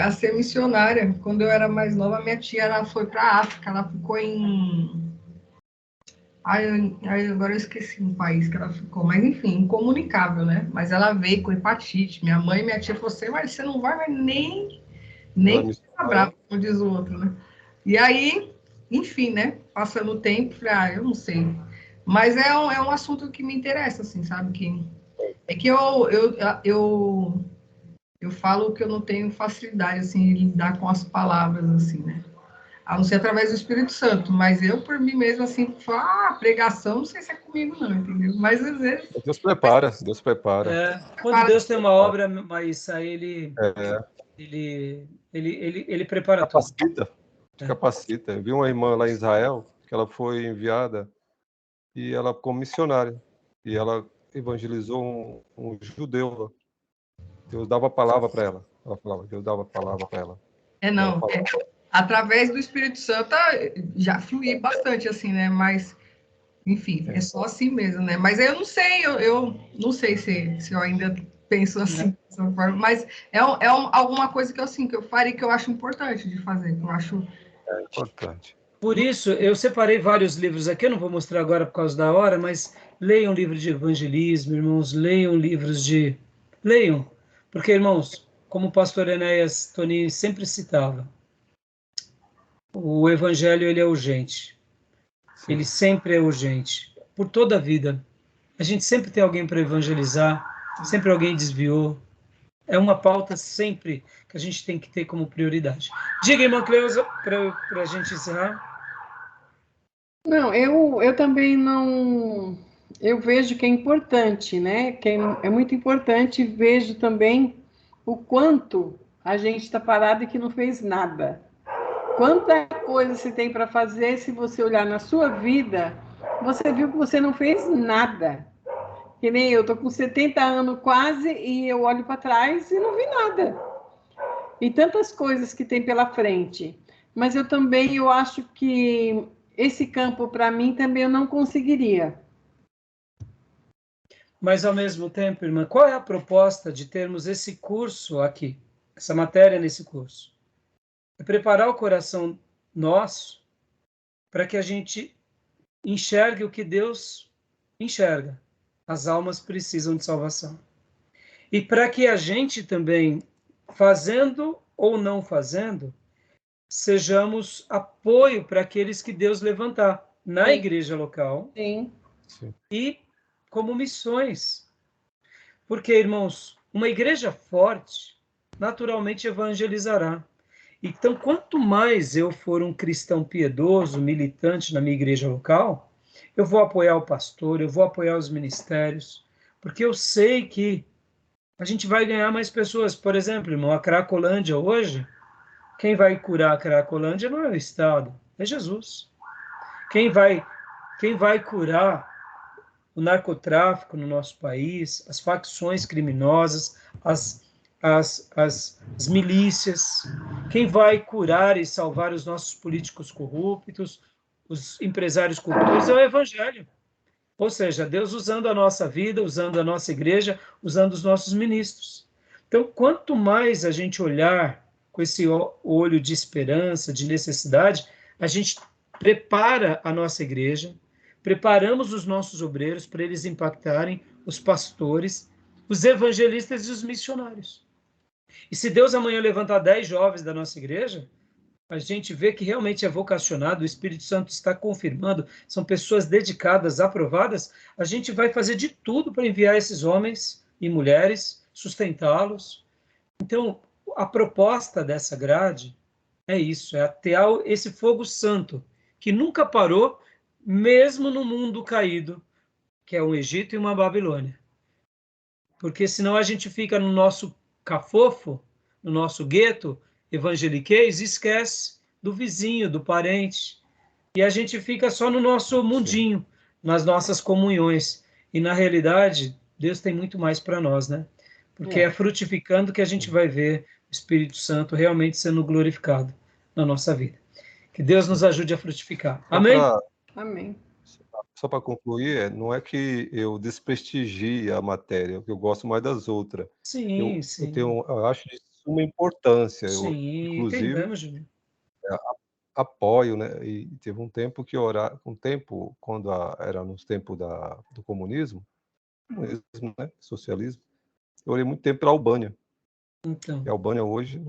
a ser missionária. Quando eu era mais nova, minha tia ela foi para a África, ela ficou em... agora eu esqueci um país que ela ficou, mas enfim, incomunicável, né? Mas ela veio com hepatite. Minha mãe e minha tia falaram assim, mas você não vai nem ficar brava, como diz o outro, né? E aí, enfim, né? Passando o tempo, falei, eu não sei. Mas é um assunto que me interessa, assim, sabe? Que eu falo que eu não tenho facilidade, assim, de lidar com as palavras, assim, né? A não ser através do Espírito Santo, mas eu, por mim mesmo, assim, falo, pregação, não sei se é comigo, não, entendeu? Mas às vezes... Deus prepara, Deus prepara. Quando Deus tem uma obra, mas aí ele É. prepara tudo. Capacita. te capacita. Eu vi uma irmã lá em Israel, que ela foi enviada, e ela como missionária, e ela evangelizou um judeu lá. Deus dava a palavra para ela. Ela falava, Deus dava a palavra para ela. Ela Não, falava. através do Espírito Santo já flui bastante, assim, né? Mas, enfim, é só assim mesmo, né? Mas eu não sei, eu não sei se eu ainda penso assim, dessa forma, mas alguma coisa que eu, assim, que eu faria, que eu acho importante de fazer, que eu acho... É importante. Por isso, eu separei vários livros aqui, eu não vou mostrar agora por causa da hora, mas leiam livro de evangelismo, irmãos, leiam livros de... Leiam, porque, irmãos, como o pastor Enéas Tonini sempre citava, o evangelho ele é urgente, Sim. ele sempre é urgente, por toda a vida. A gente sempre tem alguém para evangelizar, sempre alguém desviou. É uma pauta sempre que a gente tem que ter como prioridade. Diga, irmã Cleusa, para a gente encerrar. Não, eu também não. Eu vejo que é importante, né? É muito importante. Vejo também o quanto a gente está parado e que não fez nada. Quanta coisa se tem para fazer, se você olhar na sua vida, você viu que você não fez nada. Que nem eu, tô com 70 anos quase e eu olho para trás e não vi nada. E tantas coisas que tem pela frente. Mas eu acho que esse campo, para mim, também eu não conseguiria. Mas, ao mesmo tempo, irmã, qual é a proposta de termos esse curso aqui, essa matéria nesse curso? É preparar o coração nosso para que a gente enxergue o que Deus enxerga. As almas precisam de salvação. E para que a gente também, fazendo ou não fazendo, sejamos apoio para aqueles que Deus levantar na igreja local Sim. e como missões. Porque, irmãos, uma igreja forte naturalmente evangelizará. Então, quanto mais eu for um cristão piedoso, militante na minha igreja local, eu vou apoiar o pastor, eu vou apoiar os ministérios, porque eu sei que a gente vai ganhar mais pessoas. Por exemplo, irmão, a Cracolândia hoje, quem vai curar a Cracolândia não é o Estado, é Jesus. Quem vai curar o narcotráfico no nosso país, as facções criminosas, as milícias, quem vai curar e salvar os nossos políticos corruptos, os empresários corruptos, é o Evangelho. Ou seja, Deus usando a nossa vida, usando a nossa igreja, usando os nossos ministros. Então, quanto mais a gente olhar com esse olho de esperança, de necessidade, a gente prepara a nossa igreja, preparamos os nossos obreiros para eles impactarem os pastores, os evangelistas e os missionários. E se Deus amanhã levantar 10 jovens da nossa igreja, a gente vê que realmente é vocacionado, o Espírito Santo está confirmando, são pessoas dedicadas, aprovadas, a gente vai fazer de tudo para enviar esses homens e mulheres, sustentá-los. Então, a proposta dessa grade é isso, é atear esse fogo santo, que nunca parou, mesmo no mundo caído, que é um Egito e uma Babilônia. Porque senão a gente fica no nosso cafofo, no nosso gueto evangeliquez, e esquece do vizinho, do parente. E a gente fica só no nosso mundinho, nas nossas comunhões. E na realidade, Deus tem muito mais para nós, né? Porque é frutificando que a gente vai ver o Espírito Santo realmente sendo glorificado na nossa vida. Que Deus nos ajude a frutificar. Amém? Amém. Só para concluir, não é que eu desprestigie a matéria, que eu gosto mais das outras. Sim, sim. Eu acho de suma importância. Sim, Inclusive, entendemos, Júlio. apoio, né? E teve um tempo que quando era nos tempos do comunismo, né? Socialismo, eu orei muito tempo pela Albânia. Então. E a Albânia hoje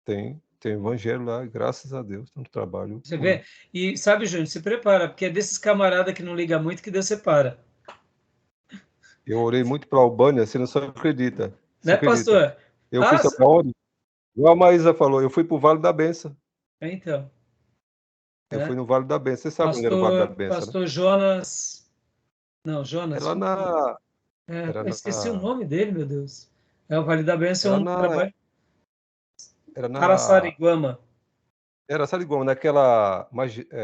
tem evangelho lá, graças a Deus, tanto trabalho. Você vê? E sabe, Júnior, se prepara, porque é desses camaradas que não liga muito que Deus separa. Eu orei muito para a Albânia, você não só acredita. Você Né, acredita? pastor? Eu fui para onde? Igual a Maísa falou, eu fui para o Vale da Benção. Então. Eu fui no Vale da Benção. Você sabe onde era o Vale da Benção, Pastor né? Jonas... Não, Jonas... Era na... eu esqueci o nome dele, meu Deus. O Vale da Benção é um trabalho... Era na... Araçariguama. Era, sabe como? Naquela.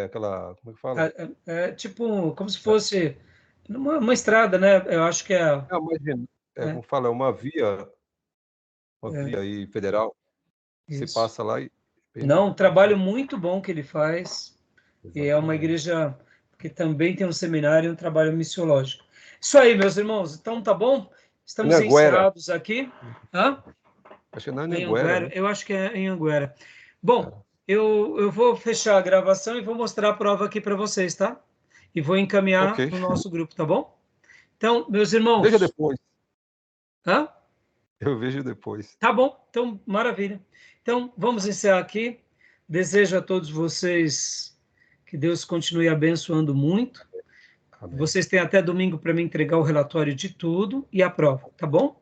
Aquela. Como é que fala? Tipo, como se fosse uma estrada, né? Eu acho que é. Não, imagina. É, Como fala? Uma é, via aí federal. Você isso. passa lá e. Não, um trabalho muito bom que ele faz. E é uma Exatamente. igreja que também tem um seminário e um trabalho missiológico. Isso aí, meus irmãos. Então, tá bom? Estamos Anhanguera. encerrados aqui. Hã? Acho que é na Anhanguera, Anhanguera, né? eu acho que é em Anguera. Bom, É. eu vou fechar a gravação e vou mostrar a prova aqui para vocês, tá? E vou Ok. encaminhar no nosso grupo, tá bom? Então, meus Veja irmãos, depois. hã? Eu vejo depois. Tá bom, então, maravilha. Então, vamos encerrar aqui. Desejo a todos vocês que Deus continue abençoando muito. Amém. Vocês têm até domingo para me entregar o relatório de tudo e a prova, tá bom?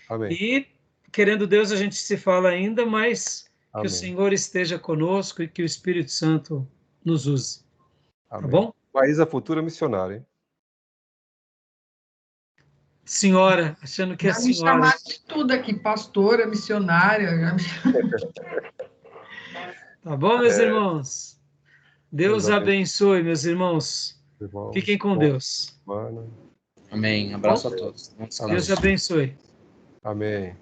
Amém. E, querendo Deus, a gente se fala ainda, mas que o Amém. Senhor esteja conosco e que o Espírito Santo nos use, tá Amém. bom? Maísa, futura missionária, hein? Senhora, achando que é Já me senhora. chamaram de tudo aqui, pastora, missionária. Tá bom, meus É, irmãos? Deus Deus abençoe, abençoe, meus irmãos. Fiquem irmãos. com Bom Deus. semana. Amém. Tá bom? Abraço a todos. Bom Deus descanso. abençoe. Amém.